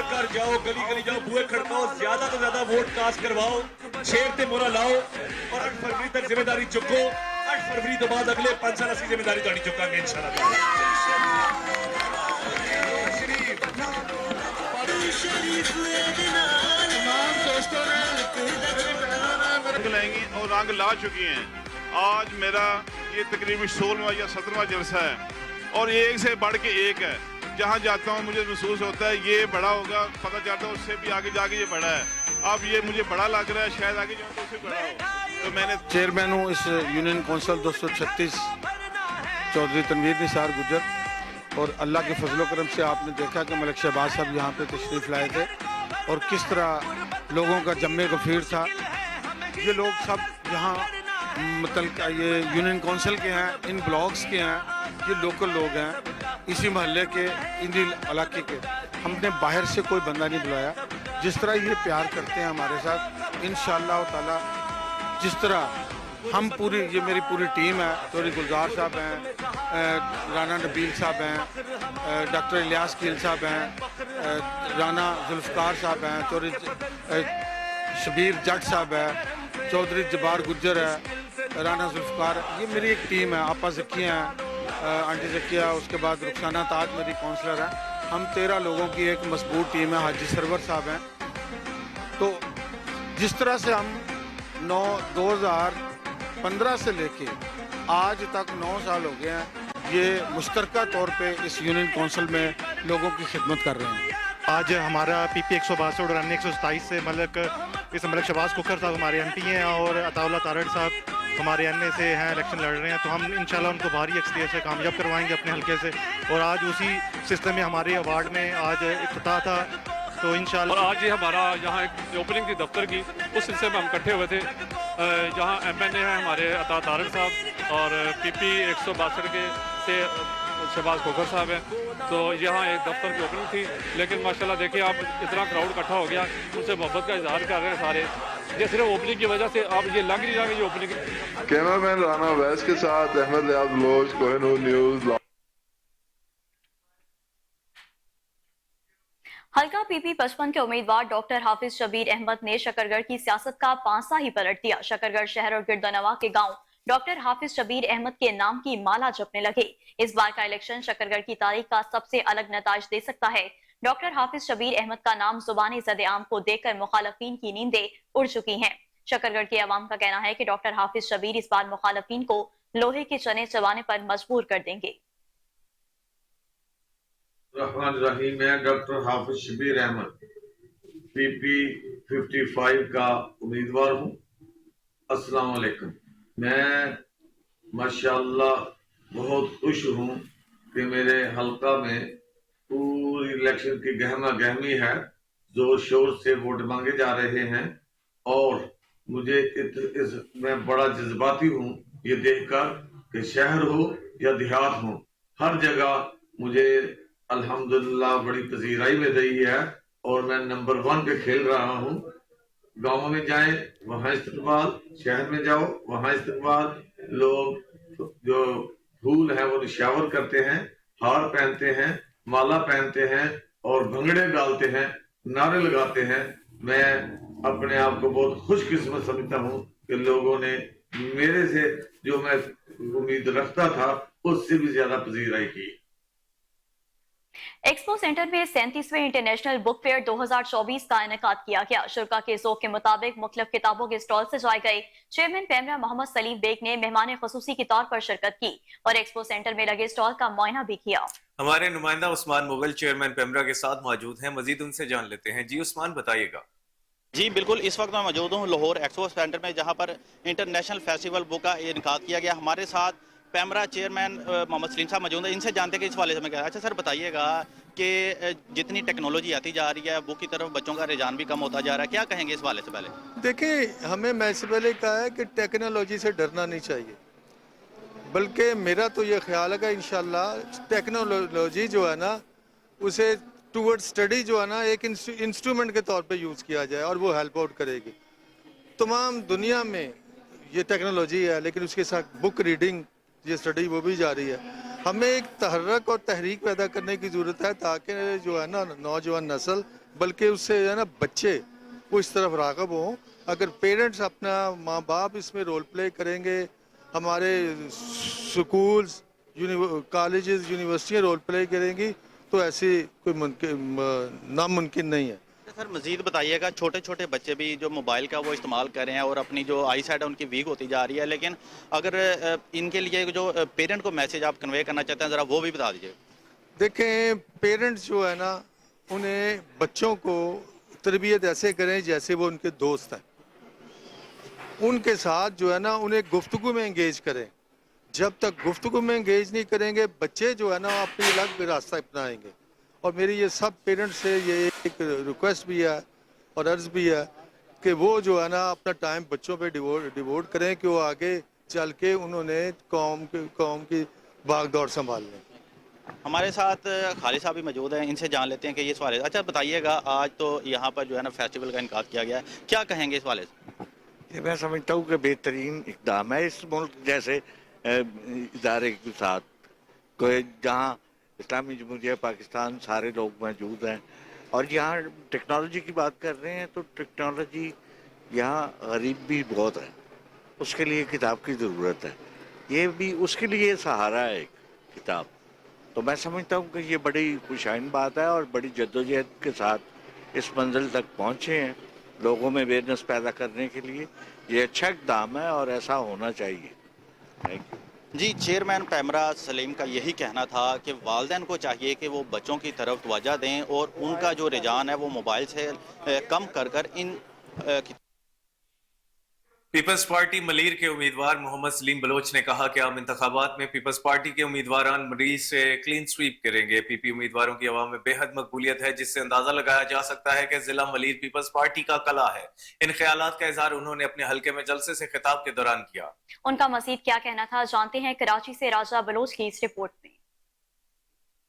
घर जाओ, गली गली जाओ, बुए खड़काओ, ज्यादा तो ज्यादा वोट कास्ट करवाओ, शेर ते मोरा लाओ और 8 फरवरी तक जिम्मेदारी चुको। 8 फरवरी तो बाद अगले 5 साल की जिम्मेदारी तो चुकांगे इंशाल्लाह। तमाम दोस्तों ने रंग लाएंगी और रंग ला चुकी हैं। आज मेरा ये तकरीबन 16वां या 17वां जलसा है और एक से बढ़ के एक है। जहाँ जाता हूँ मुझे महसूस होता है ये बड़ा होगा, पता चलता है उससे भी आगे जाके ये बड़ा है। अब ये मुझे बड़ा लग रहा है, शायद आगे जाऊँ तो उससे बड़ा हो। तो मैंने चेयरमैन हूँ इस यूनियन काउंसिल 236 चौधरी तनवीर निसार गुज्जर, और अल्लाह के फजलो करम से आपने देखा कि मलिक शहबाज साहब यहाँ पे तशरीफ़ लाए थे और किस तरह लोगों का जम्मे गफीर था। ये लोग सब यहाँ मतलब ये यूनियन काउंसिल के हैं, इन ब्लॉक्स के हैं, ये लोकल लोग हैं, इसी महल्ले के, इन्हीं इलाके के। हमने बाहर से कोई बंदा नहीं बुलाया। जिस तरह ये प्यार करते हैं हमारे साथ, इंशाअल्लाह ताला जिस तरह हम पूरी, ये मेरी पूरी टीम है, चौधरी गुलजार साहब हैं, राना नबील साहब हैं, डॉक्टर इलियास कील साहब हैं, राना जुल्फिकार साहब हैं, चौधरी शबीर जट साहब है, चौधरी जब्बार गुज्जर है, राना जुल्फिकार, ये मेरी एक टीम है। आपा ज़किया हैं, आंटी ज़किया, उसके बाद रुखसाना ताज मेरी काउंसलर है। हम 13 लोगों की एक मजबूत टीम है। हाजी सरवर साहब हैं। तो जिस तरह से हम 2015 से लेके आज तक 9 साल हो गए हैं, ये मुश्तरका तौर पे इस यूनियन काउंसिल में लोगों की खिदमत कर रहे हैं। आज हमारा PP 162 और NA-127 से मलिक शहबाज खोखर साहब हमारे MP हैं और अताउल्लाह तारड़ साहब हमारे NA से हैं, इलेक्शन लड़ रहे हैं। तो हम इंशाल्लाह उनको भारी अक्सरियत से कामयाब करवाएंगे अपने हल्के से। और आज उसी सिलसिले में हमारे अवार्ड में आज इफ्तिताह था, तो इंशाल्लाह। और आज ये हमारा यहाँ एक ओपनिंग थी दफ्तर की, उस सिलसिले में हम इकट्ठे हुए थे जहाँ MNA हैं हमारे अता तारड़ साहब और PP 162 के से शहबाज खोखर साहब हैं। तो यहाँ एक दफ्तर की ओपनिंग थी, लेकिन माशाल्लाह देखिए आप इतना क्राउड इकट्ठा हो गया, उनसे मोहब्बत का इजहार कर रहे हैं सारे। ये सिर्फ ओपनिंग की वजह से आप ये लग नहीं रहा कि ये ओपनिंग। कैमरामैन राना वैस के साथ अहमद रियाज बलोच, कोहिनूर न्यूज़। हल्का PP 55 के उम्मीदवार डॉक्टर हाफिज शबीर अहमद ने शकरगढ़ की सियासत का पांसा ही पलट दिया। शकरगढ़ शहर और गिरदनवा के गांव डॉक्टर हाफिज शबीर अहमद के नाम की माला जपने लगे। इस बार का इलेक्शन शकरगढ़ की तारीख का सबसे अलग नताज दे सकता है। डॉक्टर हाफिज शबीर अहमद का नाम जुबानी ज़द-ए-आम को देखकर मुखालफीन की नींदें उड़ चुकी हैं। शकरगढ़ के अवाम का कहना है कि डॉक्टर हाफिज शबीर इस बार मुखालफीन को लोहे के चने चबाने पर मजबूर कर देंगे। रहमान रहीम है। डॉक्टर हाफिज शबीर अहमद PP 55 का उम्मीदवार हूँ। अस्सलाम वालेकुम। मैं माशाअल्लाह बहुत खुश हूँ कि मेरे हल्का में पूरी इलेक्शन की गहमा गहमी है, जोर शोर से वोट मांगे जा रहे हैं और मुझे मैं बड़ा जज्बाती हूँ ये देखकर कि शहर हो या देहात हो, हर जगह मुझे अल्हम्दुलिल्लाह बड़ी पजीराई में रही है और मैं नंबर 1 पे खेल रहा हूँ। गाँव में जाएं वहाँ इस्तकबाल, शहर में जाओ वहाँ इस्तकबाल। लोग जो फूल है वो निशावर करते हैं, हार पहनते हैं, माला पहनते हैं और भंगड़े डालते हैं, नारे लगाते हैं। मैं अपने आप को बहुत खुशकिस्मत समझता हूँ कि लोगों ने मेरे से जो मैं उम्मीद रखता था उससे भी ज्यादा पजीराई की। एक्सपो सेंटर में 37वें इंटरनेशनल बुक फेयर 2024 का इनेकाद किया गया। शुरा के ज़ौक़ के मुताबिक मुख्तलिफ किताबों के स्टॉल सजाए गए। चेयरमैन पेमरा मोहम्मद सलीम बेग ने मेहमान खसूसी के तौर पर शिरकत की और एक्सपो सेंटर में लगे स्टॉल का मुआयना भी किया। हमारे नुमाइंदा उस्मान मुगल चेयरमैन पेमरा के साथ मौजूद हैं, मजीद उनसे जान लेते हैं। जी उस्मान, बताइएगा। जी बिल्कुल, इस वक्त मैं मौजूद हूँ लाहौर एक्सपो सेंटर में, जहाँ पर इंटरनेशनल फेस्टिवल बुक का इनेकाद किया गया। हमारे साथ पेमरा चेयरमैन मोहम्मद सलीम साहब मौजूद हैं। इनसे जानते हैं कि इस वाले से मैं क्या। अच्छा सर, बताइएगा कि जितनी टेक्नोलॉजी आती जा रही है बुक की तरफ बच्चों का रुझान भी कम होता जा रहा है, क्या कहेंगे इस वाले से? पहले देखिए, हमें मैं से पहले कहा है कि टेक्नोलॉजी से डरना नहीं चाहिए, बल्कि मेरा तो ये ख्याल है कि इंशाल्लाह टेक्नोलॉजी जो है ना उसे टूवर्ड स्टडी जो है ना एक इंस्ट्रूमेंट के तौर पे यूज़ किया जाए और वो हेल्प आउट करेगी। तमाम दुनिया में ये टेक्नोलॉजी है, लेकिन उसके साथ बुक रीडिंग ये स्टडी वो भी जारी है। हमें एक तहर्रक और तहरीक पैदा करने की ज़रूरत है ताकि जो है ना नौजवान नस्ल, बल्कि उससे जो है ना बच्चे वो इस तरफ राग़ब हों। अगर पेरेंट्स अपना माँ बाप इसमें रोल प्ले करेंगे, हमारे स्कूल्स कॉलेजेस यूनिवर्सिटियाँ रोल प्ले करेंगी, तो ऐसी कोई नामुमकिन नहीं है। सर मजीद बताइएगा, छोटे छोटे बच्चे भी जो मोबाइल का वो इस्तेमाल कर रहे हैं और अपनी जो आई साइट है उनकी वीक होती जा रही है, लेकिन अगर इनके लिए जो पेरेंट को मैसेज आप कन्वे करना चाहते हैं ज़रा वो भी बता दीजिए। देखें, पेरेंट्स जो है ना उन्हें बच्चों को तरबियत ऐसे करें जैसे वो उनके दोस्त हैं। उनके साथ जो है ना उन्हें गुफ्तगू में इंगेज करें। जब तक गुफ्तगू में इंगेज नहीं करेंगे बच्चे जो है ना अपनी अलग रास्ता अपनाएंगे। और मेरी ये सब पेरेंट्स से ये एक रिक्वेस्ट भी है और अर्ज़ भी है कि वो जो है ना अपना टाइम बच्चों पे डिवोट करें कि वो आगे चल के उन्होंने कौम की भागदौड़ संभाल लें। हमारे साथ खालिद साहब भी मौजूद हैं, इनसे जान लेते हैं कि ये सवाल है। अच्छा बताइएगा, आज तो यहाँ पर जो है ना फेस्टिवल का इनेकाद किया गया है, क्या कहेंगे इस वाले से? मैं समझता हूँ कि बेहतरीन इक़दाम है इस मुल्क जैसे इदारे के साथ, कोई जहाँ इस्लामी जमहूरिया पाकिस्तान सारे लोग मौजूद हैं और यहाँ टेक्नोलॉजी की बात कर रहे हैं, तो टेक्नोलॉजी यहाँ गरीब भी बहुत है, उसके लिए किताब की ज़रूरत है। ये भी उसके लिए सहारा है एक किताब। तो मैं समझता हूँ कि ये बड़ी खुशाइन बात है और बड़ी जद्दोजहद के साथ इस मंजिल तक पहुँचे हैं, लोगों में अवेयरनेस पैदा करने के लिए। ये अच्छा इक़दाम है और ऐसा होना चाहिए। Thank you. जी, चेयरमैन पेमरा सलीम का यही कहना था कि वालिदैन को चाहिए कि वो बच्चों की तरफ तवज्जो दें और उनका जो रुझान है वो मोबाइल से कम कर इन पीपल्स पार्टी मलीर के उम्मीदवार मोहम्मद सलीम बलोच ने कहा कि आम इंतखाबात में पीपल्स पार्टी के उम्मीदवारान मरीज से क्लीन स्वीप करेंगे। पीपी उम्मीदवारों की आवाम में बेहद मकबूलियत है, जिससे अंदाजा लगाया जा सकता है कि जिला मलीर पीपल्स पार्टी का कला है। इन ख्यालात का इजहार उन्होंने अपने हल्के में जलसे से खिताब के दौरान किया। उनका मजीद क्या कहना था, जानते हैं कराची से राजा बलोच की इस रिपोर्ट में।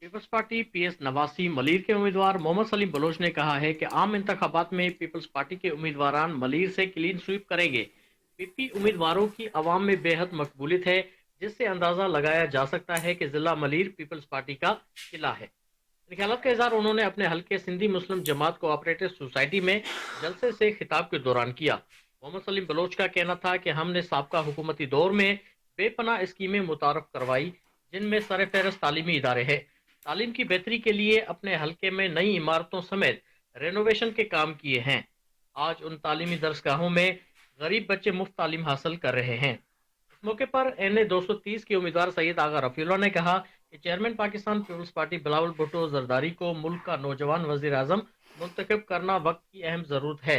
पीपल्स पार्टी PS नवासी मलीर के उम्मीदवार मोहम्मद सलीम बलोच ने कहा है कि आम इंतखाबात में पीपल्स पार्टी के उम्मीदवारान मलीर से क्लीन स्वीप करेंगे। पीपी उम्मीदवारों की आवाम में बेहद मकबूलियत है, जिससे अंदाजा लगाया जा सकता है कि जिला मलीर पीपल्स पार्टी का किला है। इन ख्यालात का इजहार उन्होंने अपने हल्के सिंधी मुस्लिम जमात कोऑपरेटिव सोसाइटी में जलसे से खिताब के दौरान किया। मोहम्मद सलीम बलोच का कहना था कि हमने साबका हुकूमती दौर में बेपनाह स्कीमें मुतारफ करवाई, जिनमें सरफहरस्त तालीमी इदारे हैं। तालीम की बेहतरी के लिए अपने हल्के में नई इमारतों समेत रेनोवेशन के काम किए हैं। आज उन तालीमी दरसगाहों में गरीब बच्चे मुफ्त तालीम हासिल कर रहे हैं। इस मौके पर NA 230 के उम्मीदवार सैयद आगा रफीउल्लाह ने कहा कि chairman Pakistan peoples party Bilawal Bhutto Zardari को मुल्क का नौजवान वजीर आजम मुंतखब करना वक्त की अहम जरूरत है।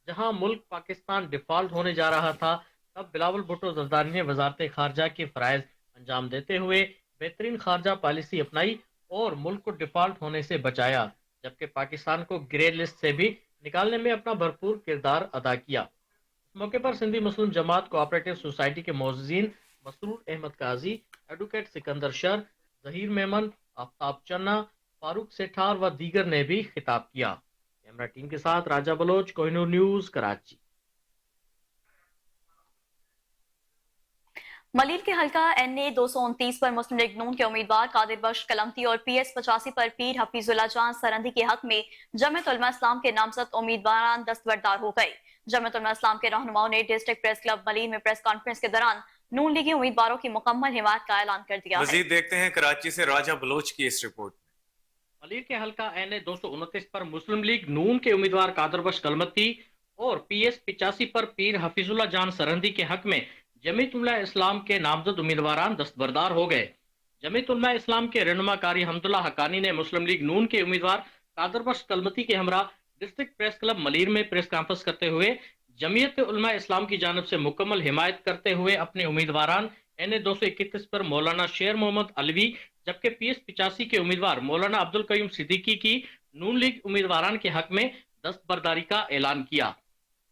जहां मुल्क पाकिस्तान डिफॉल्ट होने जा रहा था, तब बिलावल भुट्टो जरदारी ने वजारत खारजा के फराइज अंजाम देते हुए बेहतरीन खारजा पॉलिसी अपनाई और मुल्क को डिफॉल्ट होने से बचाया, जबकि पाकिस्तान को ग्रे लिस्ट से भी निकालने में अपना भरपूर किरदार अदा किया। इस मौके पर सिंधी मुस्लिम जमात कोऑपरेटिव सोसाइटी के मोअज़्ज़िन मसरूर अहमद काजी, एडवोकेट सिकंदर शर, जहीर मेमन, आफ्ताब चन्ना, फारूक सेठार व दीगर ने भी खिताब किया। कैमरा टीम के साथ राजा बलोच, कोहिनूर न्यूज, कराची। मलीर के हल्का NA 229 पर मुस्लिम लीग नून के उम्मीदवार कादिर बख्श कलमती और PS 85 पर पीर हफीजुल्लाह जान सरंदी के हक में जमीयत उलमा इस्लाम के नामजद उम्मीदवार दस्तबरदार हो गए। जमीयत उलमा इस्लाम के रहनुमाओं ने डिस्ट्रिक्ट प्रेस क्लब मलीर में प्रेस कॉन्फ्रेंस के दौरान नून लीगी उम्मीदवारों की मुकम्मल हिमायत का ऐलान कर दिया। मजीद देखते हैं कराची से राजा बलोच की इस रिपोर्ट। मलीर के हल्का NA 229 पर मुस्लिम लीग नून के उम्मीदवार कादिर बख्श कलमती और PS 85 पर पीर हफीजुल्लाह जान सरंदी के हक में जमीयत उलमा इस्लाम के नामजद उम्मीदवारान दस्तबरदार हो गए। जमीयत उलमा इस्लाम के रहनुमा कारी हमदुल्ला हकानी ने मुस्लिम लीग नून के उम्मीदवार कादिर बख्श कलमती के हमरा डिस्ट्रिक्ट प्रेस क्लब मलीर में प्रेस कॉन्फ्रेंस करते हुए जमीयत उलमा इस्लाम की जानिब से मुकम्मल हिमायत करते हुए अपने उम्मीदवारान NA 231 पर मौलाना शेर मोहम्मद अलवी, जबकि PS 85 के उम्मीदवार मौलाना अब्दुल कयूम सिद्दीकी की नून लीग उम्मीदवारान के हक में दस्तबरदारी का ऐलान किया।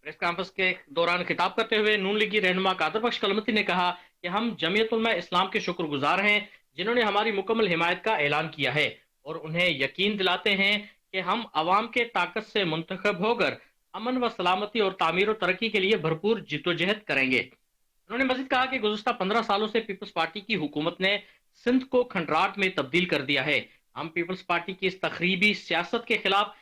प्रेस कॉन्फ्रेंस के दौरान खिताब करते हुए नून लीगी रहनुमा कादिर बख्श कलमती ने कहा कि हम जमीयत उलमा इस्लाम के शुक्रगुजार हैं, जिन्होंने हमारी मुकम्मल हिमायत का ऐलान किया है और उन्हें यकीन दिलाते हैं कि हम आवाम के ताकत से मुंतखब होकर अमन व सलामती और तामीर और तरक्की के लिए भरपूर जिद्दोजहद करेंगे। उन्होंने मजीद कहा कि गुज़श्ता 15 सालों से पीपल्स पार्टी की हुकूमत ने सिंध को खंडराट में तब्दील कर दिया है। हम पीपल्स पार्टी की इस तखरीबी सियासत के खिलाफ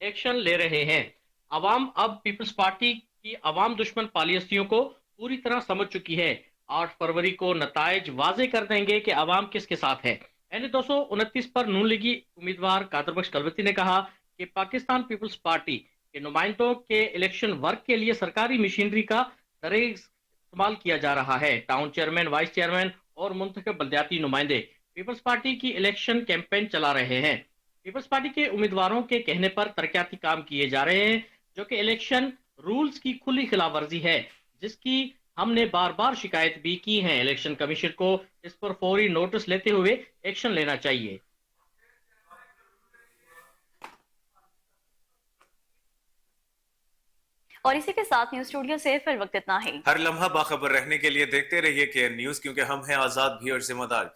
एक्शन ले रहे हैं। अवाम अब पीपल्स पार्टी की अवाम दुश्मन पॉलिसियों को पूरी तरह समझ चुकी है। 8 फरवरी को नताइज वाजे कर देंगे कि अवाम किसके साथ है। NA 229 पर नून लीगी उम्मीदवार कादिर बख्श कलमती ने कहा कि पाकिस्तान पीपल्स पार्टी के नुमाइंदों के इलेक्शन वर्क के लिए सरकारी मशीनरी का दरेज इस्तेमाल किया जा रहा है। टाउन चेयरमैन, वाइस चेयरमैन और मुंतखब बल्दियाती नुमाइंदे पीपल्स पार्टी की इलेक्शन कैंपेन चला रहे हैं। पीपल्स पार्टी के उम्मीदवारों के कहने पर तरक्याती काम किए जा रहे हैं, जो कि इलेक्शन रूल्स की खुली खिलाफवर्जी है, जिसकी हमने बार बार शिकायत भी की है। इलेक्शन कमीशन को इस पर फौरी नोटिस लेते हुए एक्शन लेना चाहिए। और इसी के साथ न्यूज स्टूडियो से फिर वक्त इतना ही। हर लम्हा बाखबर रहने के लिए देखते रहिए KN न्यूज, क्योंकि हम हैं आजाद भी और जिम्मेदार।